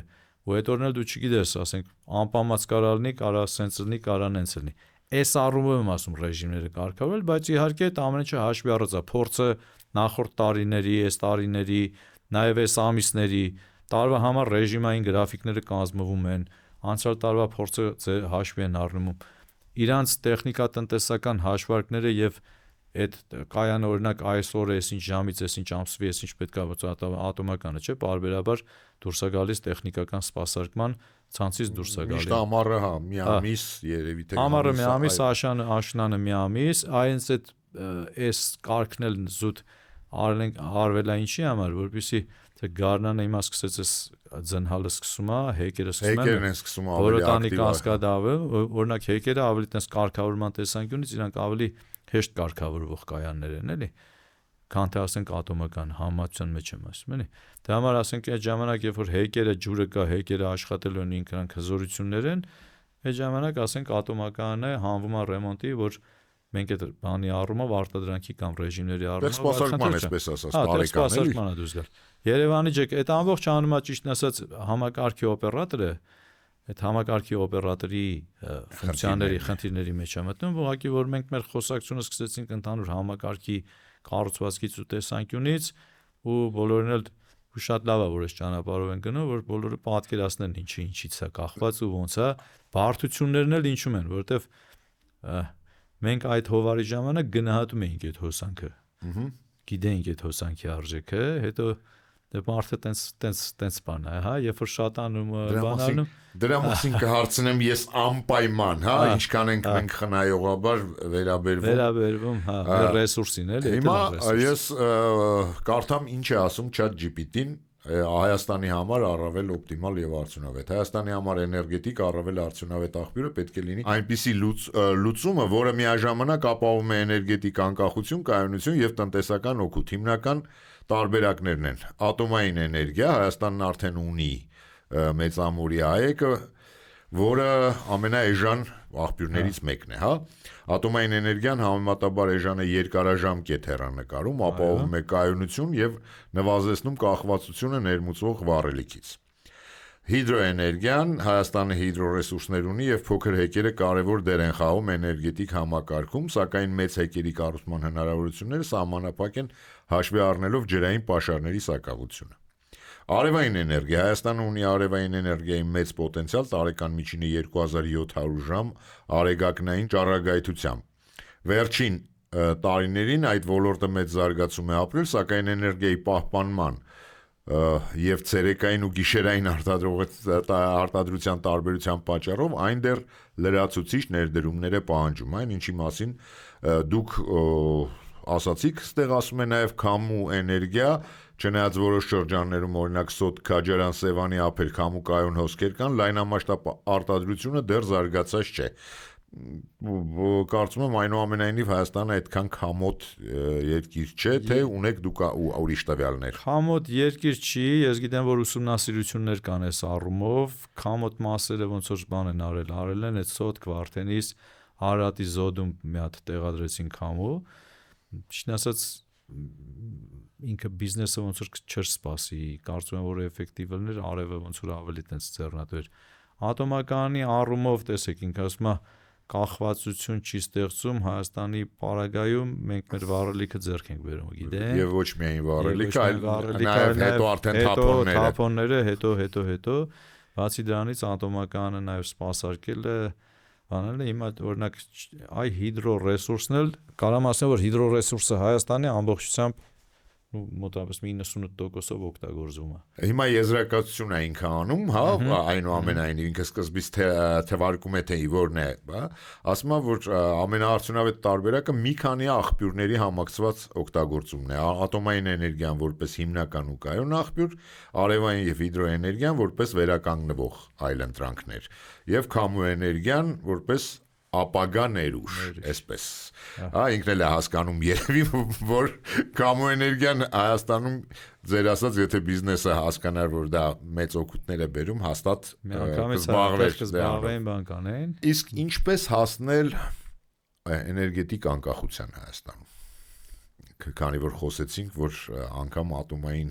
ու այդ օրն էլ դու չգիտես, ասենք անպամած կարա լինի, կարա սենց լինի, կարա նենց լինի։ Այս առումով եմ ասում ռեժիմները կարգավորել, բայց իհարկե այդ ամենը հաշվի առած է, փորձը նախորդ տարիների, այս տարիների, նաև այս ամիսների տարվա համար ռեժիմային գրաֆիկները կազմվում են, անցյալ տարվա փորձը հաշվի են առնում իրանց տեխնիկատնտեսական հաշվարկները եւ այդ կայանը օրինակ այսօր այսինչ ժամից այսինչ ամսվի այսինչ պետքա ատոմականը չէ, բարբերաբար դուրս է գալիս տեխնիկական սպասարկման ցանցից դուրս է գալիս։ Միշտ ամառը հա, մի ամիս երևի թե ամառը մի ամիս, աշնանը մի ամիս, այնց այս կարգն էլ զուտ արվել է ինչի համար, որպեսզի թե գարնանը հիմա սկսեց ձնհալը սկսում է, հեկերը սկսում են, որոտանի կասկադավը, օրինակ հեկերը ավելի տես կարգավորման տեսանկյունից իրանք ավելի հեշտ կարգավորվող կայաններ են, էլի, քան թե ասենք ատոմական համացան մեջ եմ ասում, էլի։ Դա համար ասենք այդ ժամանակ, երբ որ հեկերը ջուրը կա, հեկերը աշխատելու են ինքրանք հզորություններ են, այդ ժամանակ ասենք ատոմականը հանվում է ռեմոնտի, որ մենք այդ բանի առումով արտադրանքի կամ ռեժիմների առումով սպասարկման այսպես ասած բարեկամներ դուրս գալ։ Երևանի ջեք այդ ամբողջ անունը ճիշտ ասած համակարգի օպերատորը այդ համակարգի օպերատորի ֆունկցիաների խնդիրների մեջ է մտնում, ուղղակի որ մենք մեր խոսակցությունը սկսեցինք ընդհանուր համակարգի կառուցվածքից ու տեսանկյունից ու բոլորն էլ ու շատ լավ է որ այս ճանապարհով են գնում, որ բոլորը պատկերացնեն ինչից է կախված ու ոնց է, բարդություններն էլ ինչու են, որովհետև մենք այդ հովարի ժամանակ գնահատում էինք այդ հոսանքը։ Գիտեինք այդ հոսանքի արժեքը, հետո դե մարդը տենց բան է, հա, երբ որ շատանում բանալնում դրա մասին կհարցնեմ ես անպայման, հա, ինչքան ենք մենք խնայողաբար վերաբերվում, հա, ռեսուրսին էլի։ Հիմա ես կարդամ ինչ է ասում ChatGPT-ին Հայաստանի համար առավել օպտիմալ եւ արդյունավետ։ Հայաստանի համար էներգետիկ առավել արդյունավետ աղբյուրը պետք է լինի այնպիսի լուծումը, որը միաժամանակ ապահովում է էներգետիկ անկախություն, կայունություն եւ տնտեսական օգուտ։ Հիմնական տարբերակներն են. ատոմային էներգիա, Հայաստանն արդեն ունի մեծամորի ԱԵԿ-ը, որը ամենաէժան աղբյուրներից մեկն է, հա։ Ատոմային էներգիան համեմատաբար էժան է երկարաժամկետ հեռանկարում, ապահովում է կայունություն եւ նվազեցնում կախվածությունը ներմուծվող վառելիքից։ Հիդրոէներգիան Հայաստանը հիդրոռեսուրսներ ունի եւ փոքր հեկերը կարեւոր դեր են խաղում էներգետիկ համակարգում, սակայն մեծ հեկերի կառուցման հնարավորությունները սահմանափակ են հաշվի առնելով ջրային պաշարների սակավությունը։ Արևային էներգիա Հայաստանը ունի արևային էներգիայի մեծ պոտենցիալ, տարեկան միջինը 2700 ժամ արեգակնային ճառագայթությամբ։ Վերջին տարիներին այդ ոլորտը մեծ զարգացում է ապրել, սակայն էներգիայի պահպանման եւ ցերեկային ու գիշերային արտադրության տարբերության պատճառով այն դեռ լրացուցիչ ներդրումներ է պահանջում, այն ինչի մասին դուք ասացիք, ստեղ ասում է նաև քամու էներգիա, չնայած որոշ շրջաններում օրինակ Սոտ Քաջարյան Սևանի ափեր քամու կայուն հոսքեր կան, լայնամասշտաբ արտադրությունը դեռ զարգացած չէ։ Կարծում եմ այնուամենայնիվ Հայաստանը այդքան քամոտ երկիր չէ, թե ունեք դուք ուրիշ տվյալներ։ Քամոտ երկիր չի, ես գիտեմ որ ուսումնասիրություններ կան այս առումով, քամոտ մասերը ոնց որ բան են արել են այդ Սոտ Քվարթենիս Արարատի զոդում մի հատ տեղադրեցին քամու, ճիշտ ասած ինքը բիզնեսը ոնց որ չէր սպասի, կարծում եմ որ էֆեկտիվ լիներ, արևը ոնց որ ավելի տենց ձեռնատու էր։ Ատոմակայանի առումով տեսեք, ինքը ասում է կախվածություն չի ստեղծում Հայաստանի պարագայում, մենք մեր վառելիքը ձեռք ենք բերում, գիտենք։ Եվ ոչ միայն վառելիքը, այլ նաև հետո արդեն թափոնները, հետո, բացի դրանից ատոմակայանը նաև սպասարկել է, բանել է, հիմա օրինակ այ հիդրոռեսուրսն էլ, կարամ ասեմ, որ հիդրոռեսուրսը Հայաստանի ամբողջությամբ մոտավորապես 98%-ով օգտագործվում է։ Հիմա եզրակացություն է ինքը անում, հա, այնուամենայնիվ ինքը սկզբից թվարկում է թե որն է, հա, ասում է որ ամենաարդյունավետ տարբերակը մի քանի աղբյուրների համակցված օգտագործումն է, ատոմային էներգիան որպես հիմնական ու կայուն աղբյուր, արևային եւ հիդրոէներգիան որպես վերականգնվող այլընտրանքներ, եւ քամու էներգիան որպես ապագա ներուժ, այսպես։ Հա, ինքն էլ է հասկանում երևի, որ քամու էներգիան Հայաստանում ձեր ասած, եթե բիզնեսը հասկանար, որ դա մեծ օգուտներ է բերում, հաստատ կզբաղվեն բան կանեն։ Իսկ ինչպես հասնել էներգետիկ անկախության Հայաստանում։ Քանի որ խոսեցինք, որ անգամ ատոմային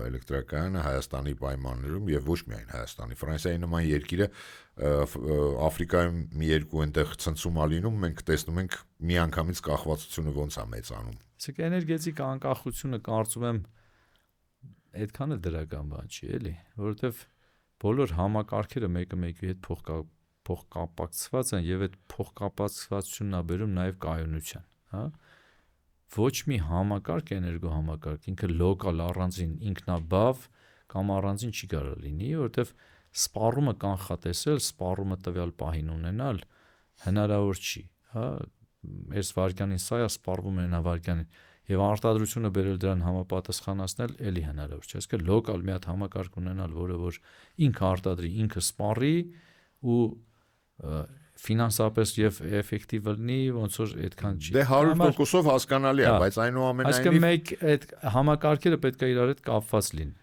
էլեկտրակայանը Հայաստանի պայմաններում եւ ոչ միայն Հայաստանի, Ֆրանսիայի նման երկիրը Աֆրիկայում մի երկու այնտեղ ցնցում ալինում, մենք տեսնում ենք միանգամից կախվածությունը ոնց է մեծանում։ Իսկ էներգետիկ անկախությունը կարծում եմ այդքան էլ դրական բան չի, էլի, որովհետեւ բոլոր համակարգերը մեկը մեկի հետ փոխկապակցված են եւ այդ փոխկապակցվածությունն է բերում նաեւ կայունության, հա։ Ոչ մի համակարգ, էներգոհամակարգ, ինքը լոկալ առանձին ինքնաբավ կամ առանձին չի կարող լինի, որովհետև սպառումը կանխատեսել, սպառումը տվյալ պահին ունենալ հնարավոր չի, հա, այս վարքյանին սա է սպառվում են վարքյանին եւ արտադրությունը բերել դրան համապատասխանացնել էլի հնարավոր չէ, այսինքն լոկալ մի հատ համակարգ ունենալ, որը որ ինքը արտադրի, ինքը սպառի ու ֆինանսապես եւ էֆեկտիվ լինի, ոնց որ այդքան չի։ Դե 100%-ով հասկանալի է, բայց այնուամենայնիվ այսինքն մեկ այդ համակարգերը պետք է իրար հետ կապված լինեն։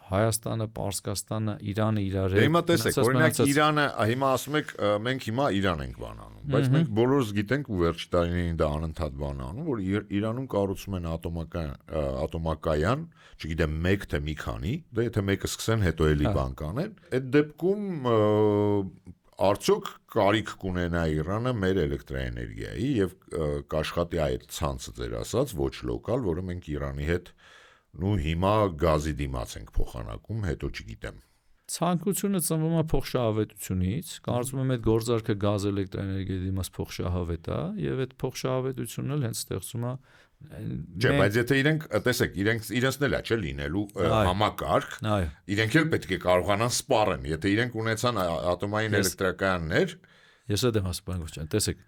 Հայաստանը, Պարսկաստանը, Իրանը իրար հետ։ Հիմա տեսեք, օրինակ Իրանը, հիմա ասում եք, մենք հիմա Իրան ենք բանանում, բայց մենք բոլորս գիտենք ու վերջի տարիներին դա անընդհատ բանանում, որ Իրանում կառուցում են ատոմակայան, չգիտեմ, մեկ թե մի քանի, դե եթե մեկը սկսեն, հետո էլի բան կանեն։ Այդ դեպքում արդյոք կարիք կունենա Իրանը մեր էլեկտրաէներգիայի եւ կաշխատի այդ ցանցը ձեր ասած ոչ լոկալ, որը մենք Իրանի հետ հիմա գազի դիմաց ենք փոխանակում, հետո չգիտեմ։ Ցանկությունը ծնվում է փոխշահավետությունից, կարծում եմ այդ գործարքը գազ էլեկտրաէներգիայի դիմաց փոխշահավետ է եւ այդ փոխշահավետությունն էլ հենց ստեղծում է Չէ, բայց եթե իրենք, տեսեք, իրենցն էլ է, չէ, լինելու համակարգ, իրենք էլ պետք է կարողանան սպառեն, եթե իրենք ունեցան ատոմային էլեկտրակայաններ, ես էլ եմ ասում, տեսեք,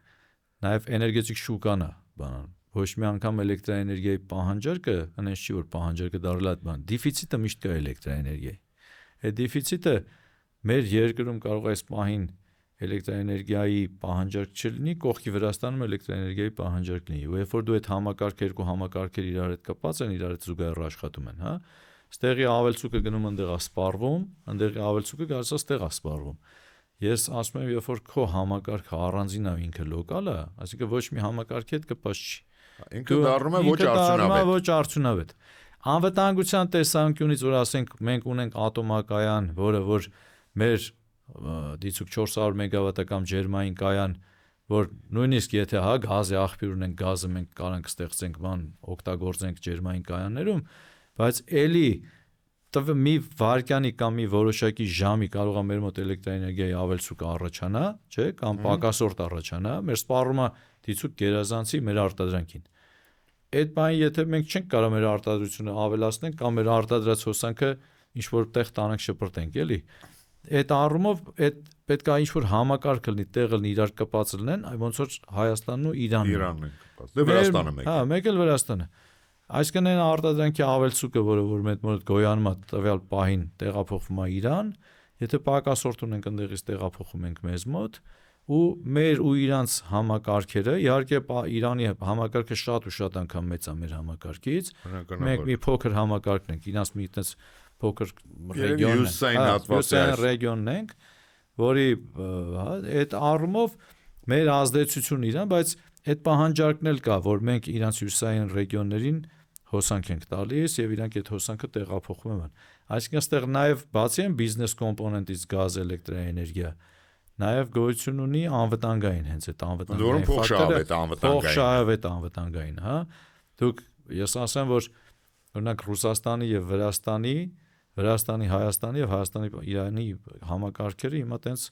նաեւ էներգետիկ շուկան է, բանան, ոչ մի անգամ էլեկտրաէներգիայի պահանջարկը, հենց չի որ պահանջարկը դառել է բան, դեֆիցիտը միշտ կա էլեկտրաէներգիայի։ Այդ դեֆիցիտը մեր երկրում կարող է այս պահին էլեկտրաէներգիայի պահանջարկ չլինի, կողքի Վրաստանում էլեկտրաէներգիայի պահանջարկ լինի։ Ու երբ որ դու այդ համակարգ երկու համակարգեր իրար հետ կապած են, իրար հետ զուգահեռ աշխատում են, հա, ստեղի ավելցուկը գնում ընդեղ է սպառվում, ընդեղի ավելցուկը գալիս է ստեղ է սպառվում։ Ես ասում եմ, երբ որ քո համակարգը առանձին է, ինքը լոկալ է, այսինքն ոչ մի համակարգի հետ կապված չի։ Ինքը դառնում է ոչ արդյունավետ։ Անվտանգության տեսանկյունից որ ասենք մենք ունենք ատոմակայան, որը որ մեր դիցուկ 400 մեգավատական ջերմային կայան, որ նույնիսկ եթե հա գազի աղբյուր ունենք, գազը մենք կարանք ստեղծենք բան, օգտագործենք ջերմային կայաններում, բայց էլի մի վարկյանի կամ մի որոշակի ժամի կարող է մեր մոտ էլեկտրաէներգիայի ավելցուկը առաջանա, չէ, կամ պակասորտ առաջանա, մեր սպառումը դիցուկ գերազանցի մեր արտադրանքին։ Այդ բանը եթե մենք չենք կարող մեր արտադրությունը ավելացնենք կամ մեր արտադրած հոսանքը ինչ որ տեղ տանենք շպրտենք, էլի։ Այդ առումով այդ պետք է ինչ որ համակարգ լինի, տեղը լինի, իրար կապած լինեն, ոնց որ Հայաստանն ու Իրանն են կապած։ Դե Վրաստանը մեկ։ Հա, մեկ էլ Վրաստանը։ Այսինքն այն արտադրանքի ավելցուկը, որը որ մեր մոտ գոյանում է տվյալ պահին տեղափոխվում է Իրան, եթե պակասորտ ունենք ընդեղից տեղափոխում ենք մեզ մոտ, ու մեր ու իրանց համակարգերը, իհարկե Իրանի համակարգը շատ ու շատ անգամ մեծ է մեր համակարգից, մենք մի փոքր համակարգն ենք, իրանց մի այդպես փոքր ռեգիոն ենք, որի այդ առումով մեր ազդեցությունն իրան, բայց այդ պահանջարկն էլ կա, որ մենք իրանց հյուսային ռեգիոններին հոսանք ենք տալիս եւ իրանք այդ հոսանքը տեղափոխում են։ Այսինքն այստեղ նաեւ բացի այն բիզնես կոմպոնենտից գազ, էլեկտրաէներգիա, նաեւ գոյություն ունի անվտանգային հենց այդ անվտանգային փոխշահավետ անվտանգային, հա։ Դուք ես ասեմ, որ օրինակ Ռուսաստանի եւ Վրաստանի, Հայաստանի եւ Հայաստանի Իրանի համակարգերը հիմա տենց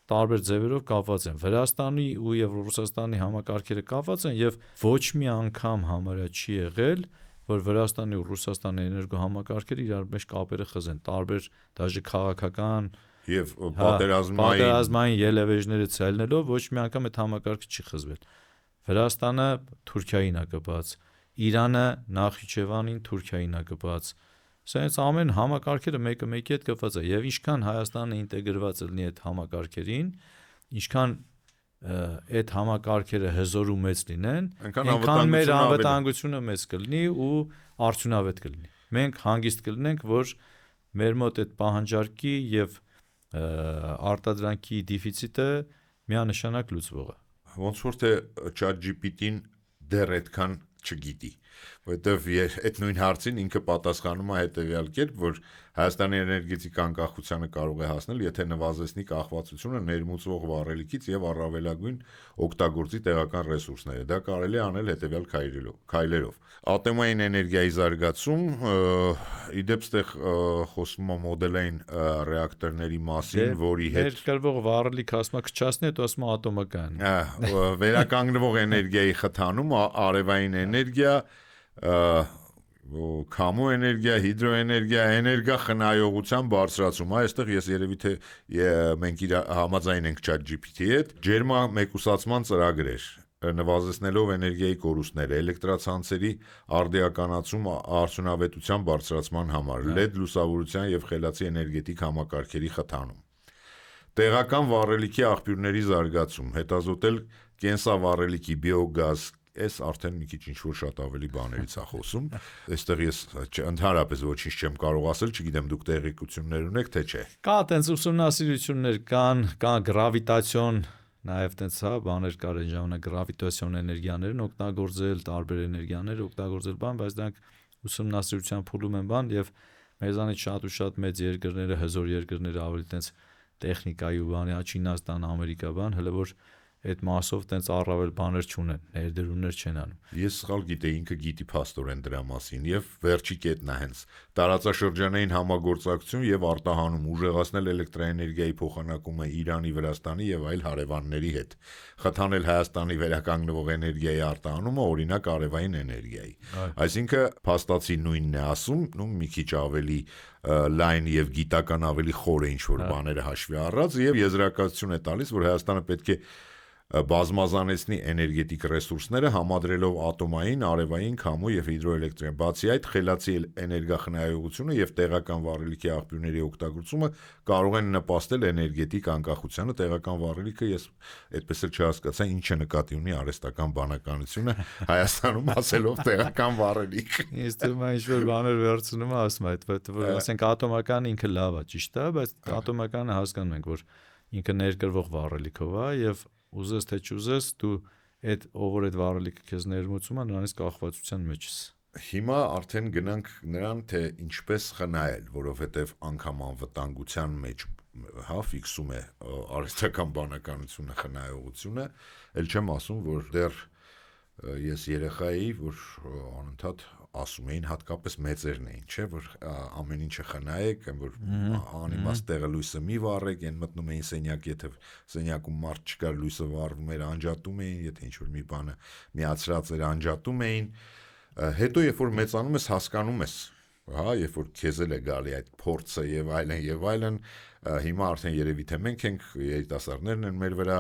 տարբեր ձևերով կապված են։ Վրաստանի ու եւ Ռուսաստանի համակարգերը կապված են եւ ոչ մի անգամ համարյա չի եղել, որ Վրաստանի ու Ռուսաստանի էներգո համակարգերը իրար մեջ կապերը խզեն, տարբեր դաժե քաղաքական եւ պատերազմային ելևէջները ցելնելով ոչ մի անգամ այդ համակարգը չի խզվել։ Վրաստանը Թուրքիային է կապված, Իրանը Նախիջևանին Թուրքիային է կապված։ Սենց ամեն համակարգերը մեկը մեկի հետ կապված է եւ ինչքան Հայաստանը ինտեգրված լինի այդ համակարգերին, ինչքան այդ համակարգերը հզոր ու մեծ լինեն, այնքան մեր անվտանգությունը մեծ կլինի ու արդյունավետ կլինի։ Մենք հանգիստ կլինենք, որ մեր մոտ այդ պահանջարկի եւ արտադրանքի դեֆիցիտը միանշանակ լուծվող է։ Ոնց որ թե ChatGPT-ին դեռ այդքան չգիտի, որովհետև այդ նույն հարցին ինքը պատասխանում է հետևյալ կերպ, որ Հայաստանի էներգետիկ անկախությանը կարող է հասնել, եթե նվազեցնի կախվածությունը ներմուծվող վառելիքից եւ առավելագույն օգտագործի տեղական ռեսուրսները։ Դա կարելի է անել հետևյալ քայլերով. Ատոմային էներգիայի զարգացում, իդեպ ստեղ խոսվում է մոդելային ռեակտորների մասին, որի հետ ներկրվող վառելիք ասма քչացնի, հետո ասма ատոմական։ Վերականգնվող էներգիայի խթանում, արևային էներգիա, քամու էներգիա, հիդրոէներգիա, էներգախնայողության բարձրացում, այստեղ ես երևի թե մենք համաձայն ենք ChatGPT-ի հետ, ջերմամեկուսացման ծրագրեր, նվազեցնելով էներգիայի կորուստները, էլեկտրացանցերի արդիականացում արդյունավետության բարձրացման համար, LED լուսավորության եւ խելացի էներգետիկ համակարգերի խթանում, տեղական վառելիքի աղբյուրների զարգացում, հետազոտել կենսավառելիքի բիոգազ, Այս արդեն մի քիչ ինչ-որ շատ ավելի բաներից է խոսում։ Այստեղ ես ընդհանրապես ոչինչ չեմ կարող ասել, չգիտեմ դուք տեղեկություններ ունեք թե չէ։ Կա տենց ուսումնասիրություններ կան գրավիտացիոն, նաև տենց հա բաներ կար այն ժամանակ գրավիտացիոն էներգիաներն օգտագործել, տարբեր էներգիաներ օգտագործել բան, բայց դրանք ուսումնասիրության փուլում են բան եւ մեզանից շատ ու շատ մեծ երկրները, հզոր երկրները ավելի տենց տեխնիկայի ու բանի, Չինաստան, Ամերիկա բան, հələ որ այդ մասով տենց առավել բաներ չունեն, ներդրումներ չեն անում։ Ես սխալ գիտեի, ինքը գիտի փաստորեն դրա մասին եւ վերջի կետն է հենց տարածաշրջանային համագործակցություն եւ արտահանում ուժեղացնել էլեկտրաէներգիայի փոխանակումը Իրանի, Վրաստանի եւ այլ հարևանների հետ, խթանել Հայաստանի վերականգնվող էներգիայի արտահանումը, օրինակ արևային էներգիայի։ Այսինքն փաստացի նույնն է ասում, մի քիչ ավելի լայն եւ գիտական ավելի խոր է ինչ որ բաները հաշվի առած եւ եզրակացություն է տալիս, որ Հայաստանը պետք է բազմազանեցնի էներգետիկ ռեսուրսները համադրելով ատոմային, արևային, քամու եւ հիդրոէլեկտրային։ Բացի այդ, խելացի էներգախնայողությունը եւ տեղական վառելիքի աղբյուրների օգտագործումը կարող են նպաստել էներգետիկ անկախությանը։ Տեղական վառելիքը ես այդպես էլ չհասկացա ինչ է նկատի ունի արհեստական բանականությունը Հայաստանում ասելով տեղական վառելիք։ Ես դեռ ինչ-որ բաներ վերցնում եմ, ասում եմ, որ ասենք ատոմական ինքը լավ է, ճիշտ է, բայց ատոմականը հասկանում ենք, որ ինքը ներկրվող վառելիքով է եւ ուզես թե չուզես դու այդ ով այդ վառելիքը քեզ ներմուծում է նրանից կախվածության մեջ ես։ Հիմա արդեն գնանք նրան թե ինչպես խնայել, որովհետև անգամ անվտանգության մեջ հա ֆիքսում է արհեստական բանականությունը խնայողությունը, ել չեմ ասում, որ դեռ ես երեխա էի, որ անընդհատ ասում էին հատկապես մեծերն էին, չէ, որ ամեն ինչը խնայեք, որ անիմաստ տեղը լույսը մի վառեք, այն մտնում էին սենյակ, եթե սենյակում մարդ չկար, լույսը վառվում էր, անջատում էին, եթե ինչ-որ մի բանը միացրած էր, անջատում էին։ Հետո երբ որ մեծանում ես, հասկանում ես, հա, երբ որ քեզ էլ է գալի այդ փորձը եւ այլն, հիմա արդեն երևի թե մենք ենք երիտասարդներն են մեր վրա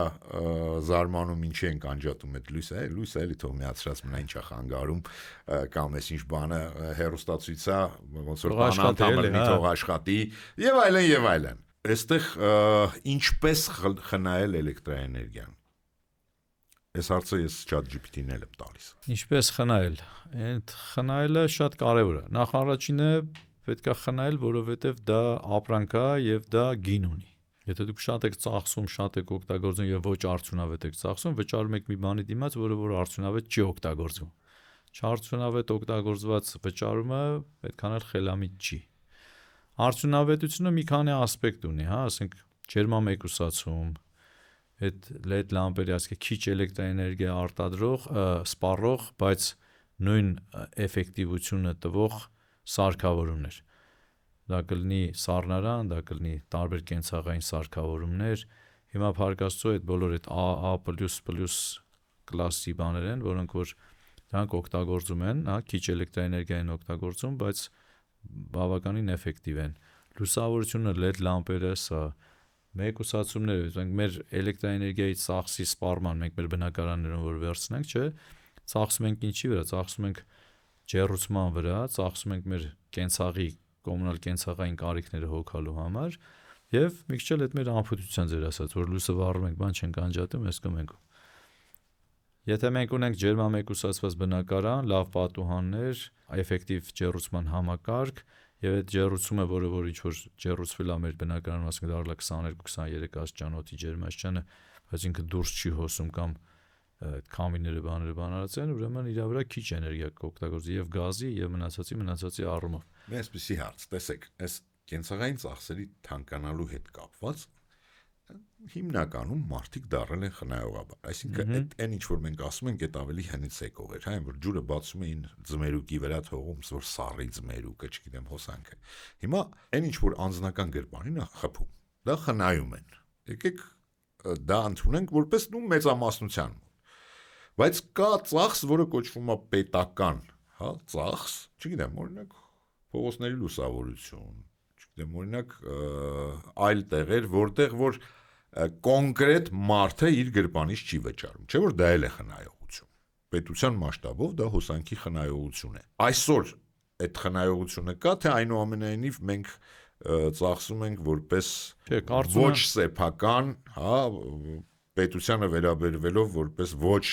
զարմանում ինչի ենք անջատում այդ լույսը էլի թող միացրած մնա ինչա խանգարում կամ էս ինչ բանը հերոստացույցա ոնց որ բանանթամը թող աշխատի եւ այլն այստեղ ինչպես խնայել էլեկտրաէներգիան այս հարցը ես ChatGPT-ին եմ տալիս ինչպես խնայել այդ խնայելը շատ կարեւոր է նախ առաջինը պետք է խնայել, որովհետև դա ապրանք է եւ դա գին ունի։ Եթե դուք շատ եք ծախսում, շատ եք օգտագործում եւ ոչ արդյունավետ եք ծախսում, վճարում եք մի բանի դիմաց, որ արդյունավետ չի օգտագործվում։ Չարդյունավետ օգտագործված վճարումը այդքան էլ խելամիտ չի։ Արդյունավետությունը մի քանի ասպեկտ ունի, հա, ասենք ջերմամեկուսացում, այդ LED լամպերի ասկե քիչ էլեկտրաէներգիա արտադրող, սպառող, բայց նույն էֆեկտիվությունը տվող սարքավորումներ։ Դա կլինի սառնարան, դա կլինի տարբեր կենցաղային սարքավորումներ։ Հիմա փառք Աստծո այդ բոլոր այդ AA++ կլասի բաներ են, որոնք որ դրանք օգտագործում են, հա, քիչ էլեկտրաէներգիա են օգտագործում, բայց բավականին էֆեկտիվ են։ Լուսավորությունը LED լամպերը, սա մեկուսացումները, մենք մեր էլեկտրաէներգիայի ծախսի սպառման, մենք մեր բնակարաններում որ վերցնենք, չէ, ծախսում ենք ինչի վրա, ծախսում ենք ջեռուցման վրա, ծախսում ենք մեր կենցաղի կոմունալ կենցաղային կարիքները հոգալու համար եւ մի քիչ էլ այդ մեր անփութության ձեր ասած, որ լույսը վառում ենք, բան չենք անջատում, ես կմենք։ Եթե մենք ունենք ջերմամեկուսացված բնակարան, լավ պատուհաններ, էֆեկտիվ ջեռուցման համակարգ եւ այդ ջեռուցումը, որ ինչ որ ջեռուցվել է մեր բնակարանում, ասենք դառնա 22-23 աստիճանոթի ջերմաստիճանը, բայց ինքը դուրս չի հոսում կամ այդ կամիները բաները են, ուրեմն իր վրա քիչ էներգիա կօգտագործի եւ գազի եւ մնացածի առումով։ Այսպեսի հարց, տեսեք, այս կենցաղային ծախսերի թանկանալու հետ կապված հիմնականում մարդիկ դառել են խնայողաբար, այսինքն այն ինչ որ մենք ասում ենք, այդ ավելի հնից եկող էր, հա, որ ջուրը բացում էին ձմերուկի վրա թողում, որ սառի ձմերուկը, չգիտեմ, հոսանքը։ Հիմա այն ինչ որ անձնական գրպանին է խփում, դա խնայում են։ Եկեք դա ընդունենք որպես մեծամասնության։ Բայց կա ծախս, որը կոչվում է պետական, հա, ծախս, չգիտեմ, օրինակ փողոցների լուսավորություն, չգիտեմ, օրինակ այլ տեղեր, որտեղ որ կոնկրետ մարդը իր գրպանից չի վճարում, չէ՞ որ դա էլ է խնայողություն։ Պետության մասշտաբով դա հոսանքի խնայողություն է։ Այսօր այդ խնայողությունը կա, թե այնուամենայնիվ մենք ծախսում ենք որպես ոչ սեփական, հա, պետությանը վերաբերվելով որպես ոչ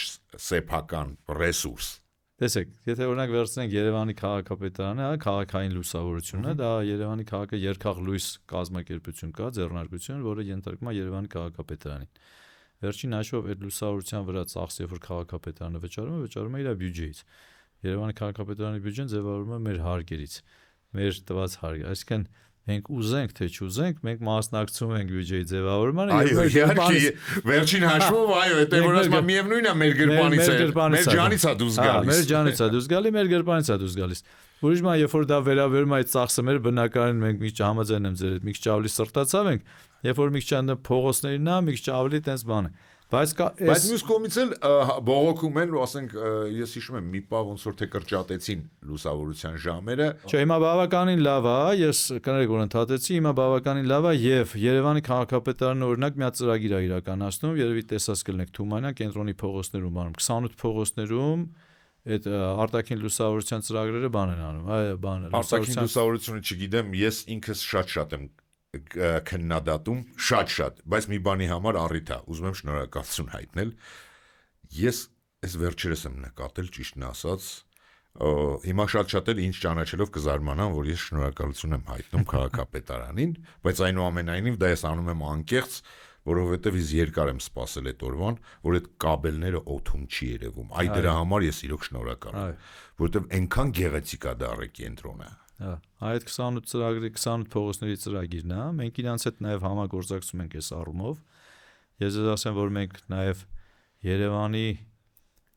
սեփական ռեսուրս։ Տեսեք, եթե օրինակ վերցնենք Երևանի քաղաքապետարանը, հա, քաղաքային լուսավորությունը, դա Երևանի քաղաքը երկախ լույս կազմակերպություն կա, ձեռնարկություն, որը ենթարկվում է Երևանի քաղաքապետարանին։ Վերջին հաշվով այդ լուսավորության վրա ծախսը, երբ որ քաղաքապետարանը վճարում է իր բյուջեից։ Երևանի քաղաքապետարանի բյուջեն ձևավորվում է մեր հարկերից, մեր տված հարկը, այսինքն մենք ուզենք թե չուզենք, մենք մասնակցում ենք բյուջեի ձևավորմանը եւ վերջին հաշվով, այո, դա որ ասում միևնույնն է մեր գրպանից է, մեր ջանից է դուրս գալիս։ Մեր ջանից է դուրս գալի, մեր գրպանից է դուրս գալիս։ Ուրիշ բան, երբ որ դա վերաբերում է այդ ծախսը մեր բնակարանին, մենք մի քիչ համաձայն եմ ձեր հետ, մի քիչ ավելի սրտացավ ենք, երբ որ մի քիչ անդը փողոցներին նա, մի քիչ ավելի տենց բան է։ Բայց մյուս կողմից էլ բողոքում են, ասենք, ես հիշում եմ մի պահ ոնց որ թե կրճատեցին լուսավորության ժամերը։ Չէ, հիմա բավականին լավ է, ես կներեք որ ընդհատեցի, հիմա բավականին լավ է եւ Երևանի քաղաքապետարանը օրինակ մի հատ ծրագիր է իրականացնում, երևի տեսած կլինեք Թումանյան կենտրոնի փողոցներում բանում, 28 փողոցներում այդ արտաքին լուսավորության ծրագրերը բան են անում, այո, բանը։ Արտաքին լուսավորությունը չգիտեմ, ես ինքս շատ եմ քննադատում, շատ, բայց մի բանի համար առիթ է, ուզում եմ շնորհակալություն հայտնել։ Ես այս վերջերս եմ նկատել, ճիշտն ասած, հիմա շատ էլ ինչ ճանաչելով կզարմանամ, որ ես շնորհակալություն եմ հայտնում քաղաքապետարանին, բայց այնուամենայնիվ դա ես անում եմ անկեղծ, որովհետև ես երկար եմ սպասել այդ օրվան, որ այդ կաբելները օդում չի երևում։ Այ դրա համար ես իրոք շնորհակալ եմ, որովհետև այնքան գեղեցիկ է դա կենտրոնը։ Այդ 28 ծրագրի 28 փողոցների ծրագիրն է, մենք իրանց հետ նաև համագործակցում ենք այս առումով։ Ես ասեմ, որ մենք նաև Երևանի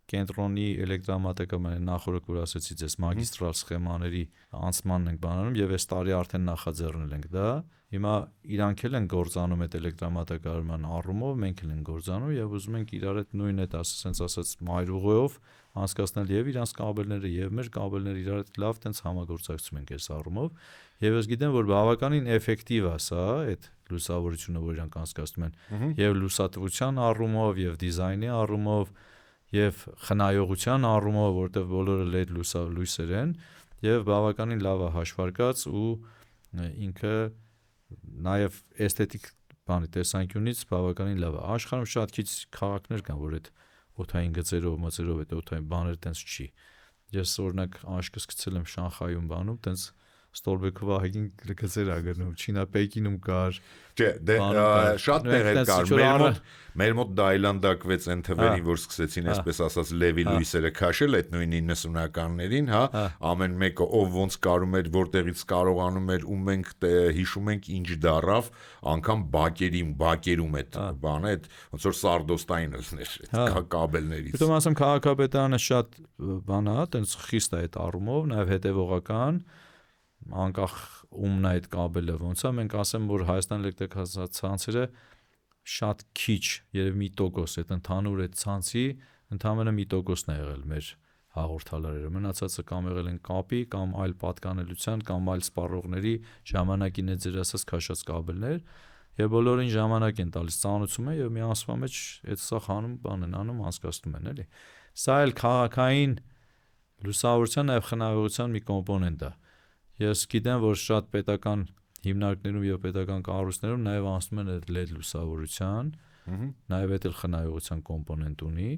կենտրոնի էլեկտրամատակարարման նախորդ որ ասեցի ձեզ մագիստրալ սխեմաների անցմանն ենք բանանում եւ այս տարի արդեն նախաձեռնել ենք դա։ Հիմա իրանք էլ են գործանում այդ էլեկտրամատակարարման առումով, մենք էլ ենք գործանում եւ ուզում ենք իրար հետ նույն այդ ասած մայրուղով անցկացնել եւ իրանց կաբելները եւ մեր կաբելները իրար հետ լավ տենց համագործակցում ենք այս առումով եւ ես գիտեմ որ բավականին էֆեկտիվ է սա այդ լուսավորությունը որ իրանք անցկացնում են եւ լուսատվության առումով եւ դիզայնի առումով եւ խնայողության առումով, որտեղ բոլորը LED լույսեր են եւ բավականին լավ է հաշվարկած ու ինքը նաեւ էսթետիկ բանի տեսանկյունից բավականին լավ է։ Աշխարհում շատ քիչ քաղաքներ կան, որ այդ օթային գծերով, մծերով այդ օթային բաներ տենց չի։ Ես օրինակ աշկս գցել եմ Շանխայում բանում, տենց Ստորբեքով ահագին գծեր ա գնում, Չինապեկինում կար։ Չէ, դե շատ տեղեր կար։ Մեր մոտ դայլանդակվեց այն թվերին, որ սկսեցին այսպես ասած լևի լույսերը քաշել այդ նույն 90-ականներին, հա, ամեն մեկը ով ոնց կարում էր, որտեղից կարողանում էր, ու մենք հիշում ենք ինչ դարավ, անգամ բակերում այդ բանը, այդ ոնց որ սարդոստային էր կաբելներից։ Հետո ասեմ քաղաքապետարանը շատ բան է, տենց խիստ է այդ առումով, նաև հետևողական, անկախ ումն է այդ կաբելը ոնց է, մենք ասեմ, որ Հայաստան էլեկտրական ցանցերը շատ քիչ, երևի 1% այդ ընդհանուր այդ ցանցի ընդհանրապես 1%-ն է եղել մեր հաղորդալարերը, մնացածը կամ եղել են կապի, կամ այլ պատկանելության, կամ այլ սպառողների ժամանակին այդ ձեր ասած քաշած կաբելներ, եւ բոլորին ժամանակ են տալիս, ծանուցում են եւ մի ամսվա մեջ այդ սա խանում բան են անում, անցկացնում են, էլի։ Սա էլ քաղաքային լուսավորության եւ խնայողության մի կոմպոնենտ է։ Ես գիտեմ, որ շատ պետական հիմնարկներում եւ պետական կառույցներում նաեւ անցնում են այդ LED լուսավորության, նաեւ այդ էլ խնայողության կոմպոնենտ ունի։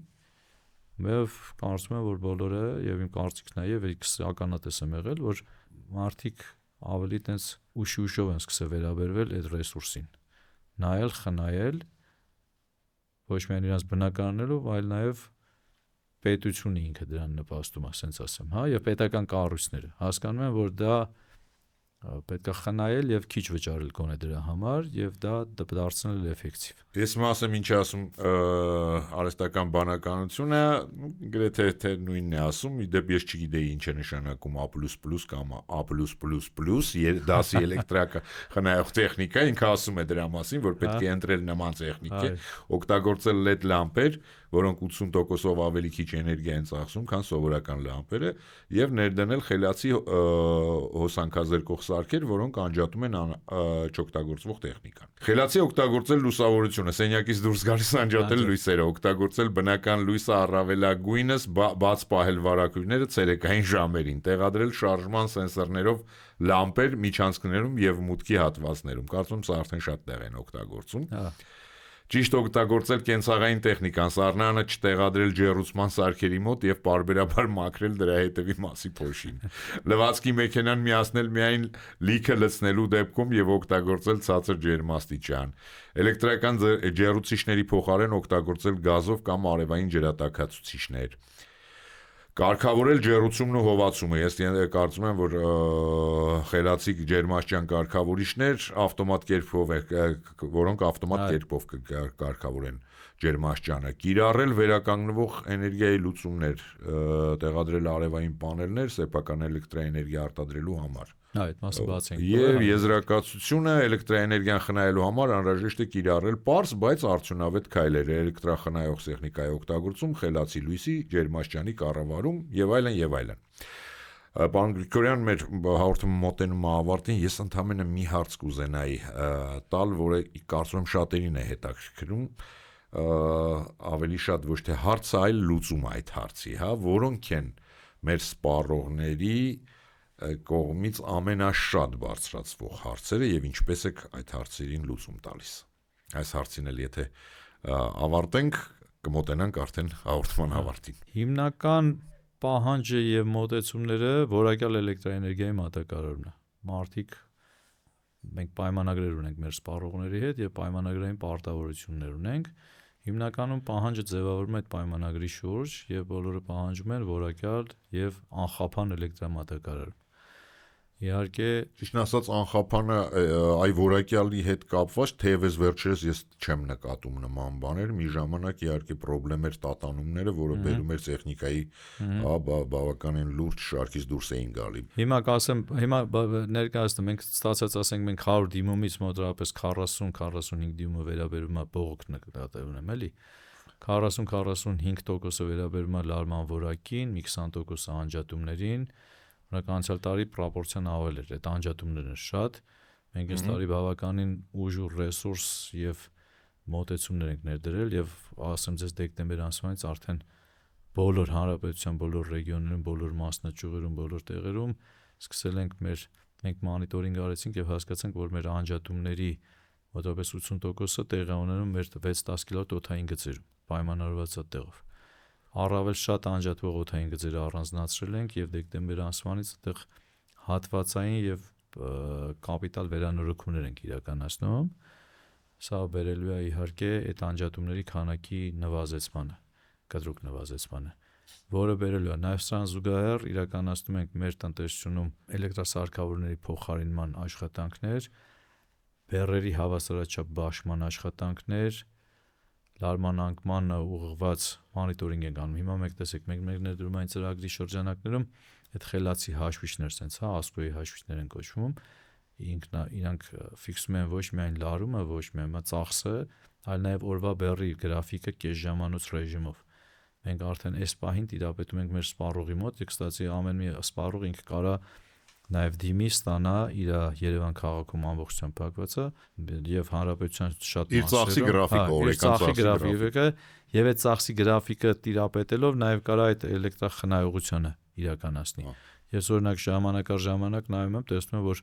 Եվ կարծում եմ, որ բոլորը եւ իմ կարծիքն է եւ ականատես եմ եղել, որ մարդիկ ավելի տենց ուշով են սկսել վերաբերվել այդ ռեսուրսին։ Նայել, խնայել, ոչ միայն իրենց բնակարաններով, այլ նաեւ պետությունը ինքը դրան նպաստում է, ասենց ասեմ, հա, եւ պետական կառույցները հասկանում են, որ դա պետք է խնայել եւ քիչ վճարել գոնե դրա համար եւ դա դարձնել էֆեկտիվ։ Ես ասեմ ինչ ասում արհեստական բանականությունը, գրեթե թե նույնն է ասում, իդեպ ես չգիտեի ինչ է նշանակում A++ կամ A+++, դասի էլեկտրական խնայող տեխնիկա, ինքը ասում է դրա մասին, որ պետք է ընտրել նման տեխնիկա, օգտագործել LED լամպեր, որոնք 80%-ով ավելի քիչ էներգիա են ծախսում, քան սովորական լամպերը, եւ ներդնել խելացի հոսանքազրկող սարքեր, որոնք անջատում են չօգտագործվող տեխնիկան։ Խելացի օգտագործել լուսավորությունը, սենյակից դուրս գալիս անջատել լույսերը, օգտագործել բնական լույսը առավելագույնս բաց պահել վարակույրները ցերեկային ժամերին, տեղադրել շարժման սենսորներով լամպեր միջանցքներում եւ մուտքի հատվածներում։ Կարծում եմ սա արդեն շատ տեղ են օգտագործում։ Ճիշտ օգտագործել կենցաղային տեխնիկան, սառնանը չտեղադրել ջեռուցման սարքերի մոտ եւ պարբերաբար մաքրել դրա հետևի մասի փոշին։ Լվացքի մեքենան միացնել միայն լիքը լցնելու դեպքում եւ օգտագործել ցածր ջերմաստիճան։ Էլեկտրական ջեռուցիչների փոխարեն օգտագործել գազով կամ արևային ջրատաքացուցիչներ։ Կարգավորել ջեռուցումն ու հովացումը։ Ես կարծում եմ, որ խելացի ջերմաստիճան կարգավորիչներ ավտոմատ կերպով որոնք ավտոմատ կերպով կարգավորեն ջերմաստիճանը։ Կիրառել վերականգնվող էներգիայի լուծումներ, տեղադրել արևային պանելներ սեփական էլեկտրաէներգիա արտադրելու համար։ Այդ մասը բացենք։ Եվ եզրակացությունը էլեկտրաէներգիան խնայելու համար անհրաժեշտ է կիրառել պարզ, բայց արդյունավետ քայլեր, էլեկտրախնայող տեխնիկայի օգտագործում, խելացի լույսի, ջերմաստիճանի կառավարում եւ այլն եւ այլն։ Պարոն Գրիգորյան, մեր հաղորդումը մոտենում է ավարտին, ես ընդհանրապես մի հարց կուզենայի տալ, որը կարծում եմ շատերին է հետաքրքրում, ավելի շատ ոչ թե հարցը, այլ լուծումը այդ հարցի, հա, որոնք են մեր սպառողների կողմից ամենաշատ բարձրացվող հարցերը եւ ինչպես է այդ հարցերին լուծում տալիս։ Այս հարցին էլ եթե ավարտենք, կմոտենանք արդեն հաղորդման ավարտին։ Հիմնական պահանջը եւ մոտեցումները որակյալ էլեկտրաէներգիայի մատակարարումն է։ Մարդիկ մենք պայմանագրեր ունենք մեր սպառողների հետ եւ պայմանագրային պարտավորություններ ունենք։ Հիմնականում պահանջը ձևավորվում է այդ պայմանագրի շուրջ եւ բոլորը պահանջում են որակյալ եւ անխափան էլեկտրամատակարար։ Իհարկե, ճիշտ ասած անխափանը այ որակյալի հետ կապված թեևս վերջերս ես չեմ նկատում նման բաներ, մի ժամանակ իհարկե խնդրեմ էր տատանումները, որը բերում էր տեխնիկայի բավականին լուրջ շարքից դուրս էին գալի։ Հիմա կասեմ, հիմա ներկայացնում մենք ստացած ասենք մենք 100 դիմումից մոտավորապես 40-45 դիմումը վերաբերում է բողոք նկատել ունեմ, էլի։ 40-45%-ը վերաբերում է լարման որակին, մի 20%-ը անջատումներին։ Անցյալ տարի պրոպորցիան ավել էր, այդ անջատումներն շատ, մենք այս տարի բավականին ուժ ռեսուրս եւ մոտեցումներ ենք ներդրել եւ ասեմ ձեզ դեկտեմբեր ամսից արդեն բոլոր հանրապետության բոլոր ռեգիոններում, բոլոր մասնաճյուղերում, բոլոր տեղերում սկսել ենք մենք մոնիտորինգ արեցինք եւ հասկացանք, որ մեր անջատումների մոտավորապես 80%-ը տեղի ունենում մեր 6-10 կիլովատ օդային գծերում, պայմանավորված է տեղով։ Առավել շատ անջատվող օդային գծերը առանձնացրել ենք եւ դեկտեմբեր ամսից այդտեղ հատվածային եւ կապիտալ վերանորոգումներ ենք իրականացնում։ Սա բերելու է իհարկե այդ անջատումների քանակի նվազեցմանը, կտրուկ նվազեցմանը, որը բերելու է նաև սրան զուգահեռ իրականացնում ենք մեր տնտեսությունում էլեկտրասարքավորների փոխարինման աշխատանքներ, բեռերի հավասարաչափ բաշխման աշխատանքներ, լարման անկմանը ուղղված մոնիտորինգ ենք անում։ Հիմա մեկ տեսեք, մենք ներդրումային ծրագրի շրջանակներում այդ խելացի հաշվիչներ sense, ասկոյի հաշվիչներ են կոչվում, իրանք ֆիքսում են ոչ միայն լարումը, ոչ միայն ծախսը, այլ նաև օրվա բեռի գրաֆիկը կես ժամանոց ռեժիմով։ Մենք արդեն այս պահին տիրապետում ենք մեր սպառողի մոտ, եւ կստացի ամեն մի սպառող ինքը կարա նաև դիմի ստանա իր Երևան քաղաքում ամբողջությամբ փակվածը եւ հանրապետության շատ իր ծախսի գրաֆիկը, օրական ծախսի գրաֆիկը եւ այդ ծախսի գրաֆիկը տիրապետելով նաև կարա այդ էլեկտրախնայողությունը իրականացնի։ Ես օրինակ ժամանակ առ ժամանակ նայում եմ, տեսնում եմ, որ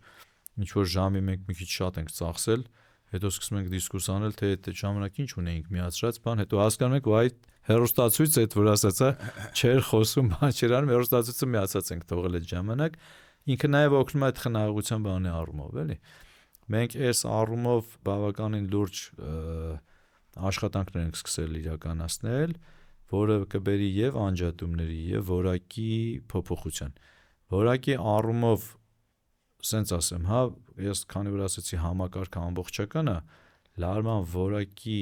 ինչ որ ժամի մենք մի քիչ շատ ենք ծախսել, հետո սկսում ենք դիսկուս անել, թե այդ ժամանակ ինչ ունեինք միացրած, բան, հետո հասկանում ենք, վայ, հեռուստացույցը այդ որ ասացա, չէր խոսում, բան չէր անում, հեռուստացույցը միացած ենք թողել այդ ժամանակ, ինքը նաև օգնում է այդ խնայողության բանի առումով, էլի։ Մենք այս առումով բավականին լուրջ աշխատանքներ ենք սկսել իրականացնել, որը կբերի եւ անջատումների եւ որակի փոփոխության։ Որակի առումով սենց ասեմ, հա, ես քանի որ ասացի համակարգը ամբողջական է, լարման որակի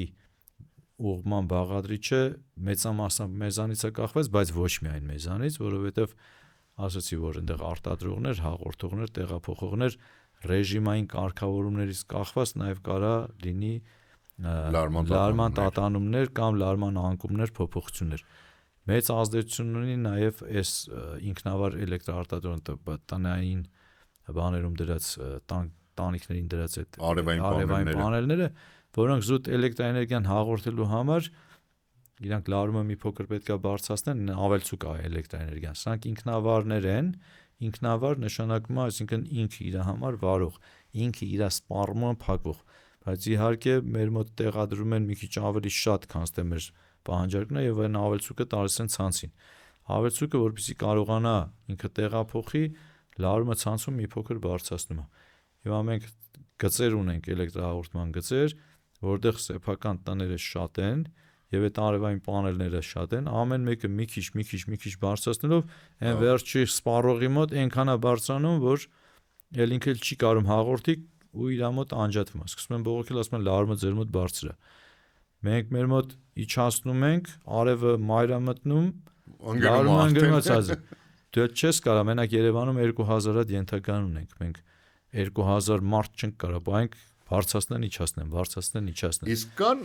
ուղղման բաղադրիչը մեծամասամբ մեզանից է կախված, բայց ոչ միայն մեզանից, որովհետև ասացի, որ այնտեղ արտադրողներ, հաղորդողներ, տեղափոխողներ, ռեժիմային կարգավորումներից կախված նաև կարա լինի լարման տատանումներ կամ լարման անկումներ, փոփոխություններ։ Մեծ ազդեցություն ունի նաև այս ինքնավար էլեկտրաարտադրողական տնային բաներում դրած տանիքներին դրած այդ արևային պանելները, որոնք զուտ էլեկտրաէներգիան հաղորդելու համար իրանք լարումը մի փոքր պետքա բարձրացնեն, ավելցուկ է էլեկտրաէներգիան։ Սրանք ինքնավարներ են, ինքնավար նշանակում է, այսինքն ինքը իր համար վարող, ինքը իր սպառումը փակվող, բայց իհարկե մեր մոտ տեղադրում են մի քիչ ավելի շատ, քան թե մեր պահանջարկն է եւ այն ավելցուկը տալիս են ցանցին։ Ավելցուկը, որպեսզի կարողանա ինքը տեղափոխի, լարումը ցանցում մի փոքր բարձրացնում է։ Հիմա մենք գծեր ունենք, էլեկտրահաղորդման գծեր, որտեղ սեփական տները շատ են եւ այդ արևային պանելները շատ են, ամեն մեկը մի քիչ բարձրացնելով, այն վերջի սպառողի մոտ այնքան է բարձրանում, որ ել ինքը չի կարող հաղորդի ու իր մոտ անջատվում է։ Սկսում են բողոքել, ասում են լարումը ձեր մոտ բարձր է։ Մենք մեր մոտ իջացնում ենք, արևը մայր է մտնում, լարումը անգրմացած է։ Դու չես կարող, մենակ Երևանում 2000 հատ ենթական ունենք, մենք 2000 մարդ չենք կարող, բայց բարձրացնեն, իջացնեն։ Իսկ կան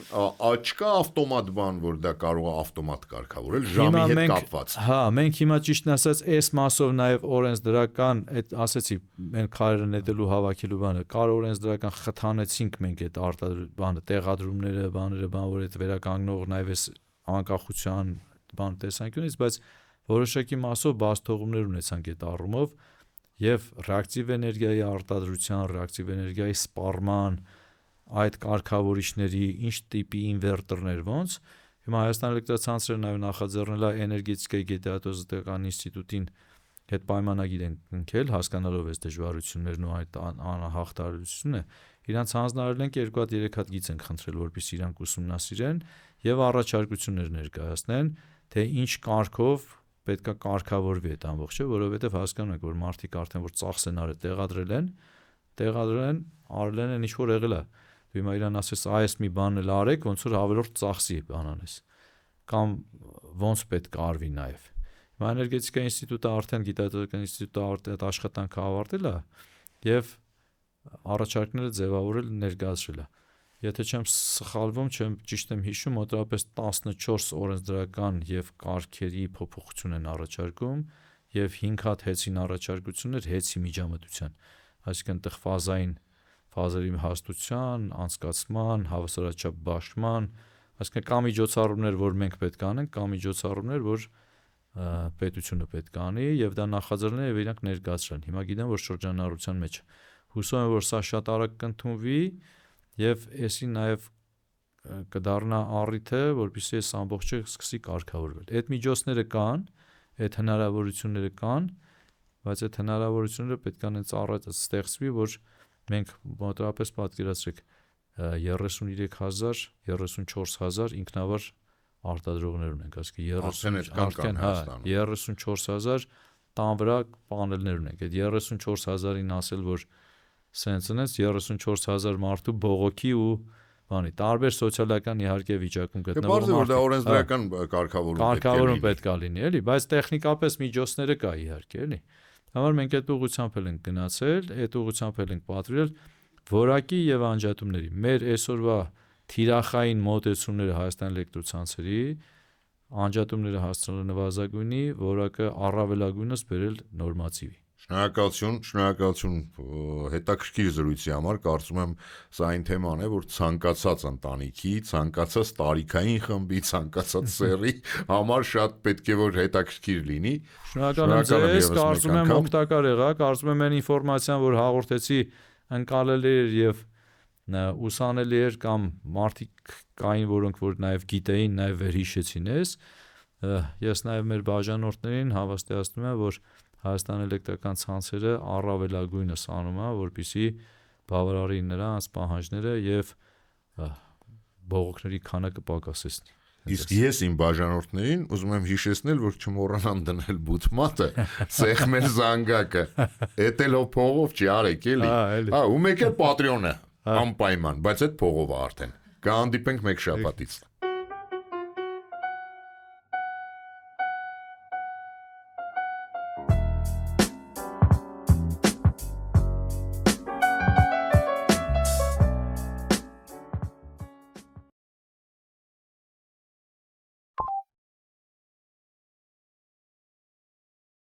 աչքա ավտոմատ բան, որ դա կարող է ավտոմատ կարգավորել ժամի հետ կապված։ Հա, մենք հիմա ճիշտն ասած այս մասով նաև օրենսդրական, այդ ասեցի, մենք քայլը նետելու հավաքելու բանը, կար օրենսդրական խթանեցինք մենք այդ բանը, տեղադրումները, որ այդ վերականգնող նաև այս անկախության բան տեսանկյունից, բայց որոշակի մասով բացթողումներ ունեցանք այդ առումով եւ ռեակտիվ էներգիայի արտադրության, ռեակտիվ էներգիայի սպառման, այդ կարգավորիչների ինչ տիպի ինվերտորներ ոնց։ Հիմա Հայաստան էլեկտրացանցերը նաև նախաձեռնել է էներգետիկայի գիտահետազոտական ինստիտուտին հետ պայմանագիր են կնքել, հասկանալով այս դժվարություններն ու այդ անհաղթարությունը, իրանց հանձնարարել ենք 2-3 հատ գիծ են խնդրել, որպեսզի իրանք ուսումնասիրեն եւ առաջարկություններ ներկայացնեն, թե ինչ կարգով պետքա կարգավորվի այդ ամբողջը, որովհետև հասկանում եք, որ մարդիկ արդեն որ ծախս են արել, տեղադրել են, արել են ինչ որ եղել է։ Դու հիմա իրան ասես, այս մի բան էլ արեք, ոնց որ ավելորդ ծախսի բանանես։ Կամ ոնց պետք է արվի նաև։ Հիմա էներգետիկայի ինստիտուտը արդեն գիտահետազոտական ինստիտուտը այդ աշխատանքը ավարտել է եւ առաջարկները ձևավորել ներկայացրել է։ Եթե չեմ սխալվում, չեմ ճիշտ եմ հիշում, մոտավորապես 14 օրենսդրական եւ կարգերի փոփոխություն են առաջարկում եւ 5 հատ հեծին առաջարկություններ հեծի միջամտության, այսինքն տեղ ֆազերի հաստության, անցկացման, հավասարաչափ բաշխման, այսինքն կա միջոցառումներ, որ մենք պետք է անենք, կա միջոցառումներ, որ պետությունը պետք է անի եւ դա նախաձեռնել եւ իրանք ներկայացրել։ Հիմա գիտեմ, որ շրջանառության մեջ հուսով եմ, որ սա շատ արագ կընդունվի եւ էսի նաև կդառնա առիթը, որպեսզի այս ամբողջը սկսի կարգավորվել։ Այդ միջոցները կան, այդ հնարավորությունները կան բայց այդ հնարավորությունները պետք է նենց առայց ստեղծվի, որ մենք մոտավորապես պատկերացրեք 33,000-34,000 ինքնավար արտադրողներ ունենք, այսինքն 34,000 տան վրա պանելներ ունենք, այդ 34,000-ին ասել, որ սենց ունես 34,000 մարդու բողոքի ու բանի, տարբեր սոցիալական իհարկե վիճակում գտնվող մարդու։ Դա օրենսդրական կարգավորում պետք է լինի, էլի, բայց տեխնիկապես միջոցները կա իհարկե, էլի։ Համար մենք այդ ուղղությամբ ենք գնացել, այդ ուղղությամբ ենք պատվիրել որակի եւ անջատումների։ Մեր այսօրվա թիրախային մոտեցումները Հայաստան էլեկտրոցանցերի անջատումները հասցնել նվազագույնի, որակը առավելագույնս բերել նորմատիվի։ Շնորհակալություն հետաքրքիր զրույցի համար, կարծում եմ սա այն թեման է, որ ցանկացած ընտանիքի, ցանկացած տարիքային խմբի, ցանկացած սեռի համար շատ պետք է որ հետաքրքիր լինի։ Շնորհակալ եմ ձեզ, կարծում եմ օգտակար եղա, կարծում եմ այն ինֆորմացիան, որ հաղորդեցի ընկալելի էր եւ ուսանելի էր կամ մարդիկ կային, որոնք որ նաեւ գիտեին, նաեւ վերհիշեցին ես։ Ես նաեւ մեր բաժանորդներին հավաստիացնում եմ, որ Հայաստան էլեկտրական ցանցերը առավելագույնս անում է, որպեսզի բավարարի նրանց պահանջները եւ բողոքների քանակը պակասեցնի։ Իսկ ես իմ բաժանորդներին ուզում եմ հիշեցնել, որ չմոռանան դնել բութմատը, սեղմել զանգակը, էտելով փողով չի արեք էլի։ Ու մեկ էլ Patreon-ը անպայման, բայց այդ փողով արդեն։ Կհանդիպենք մեկ շաբաթից։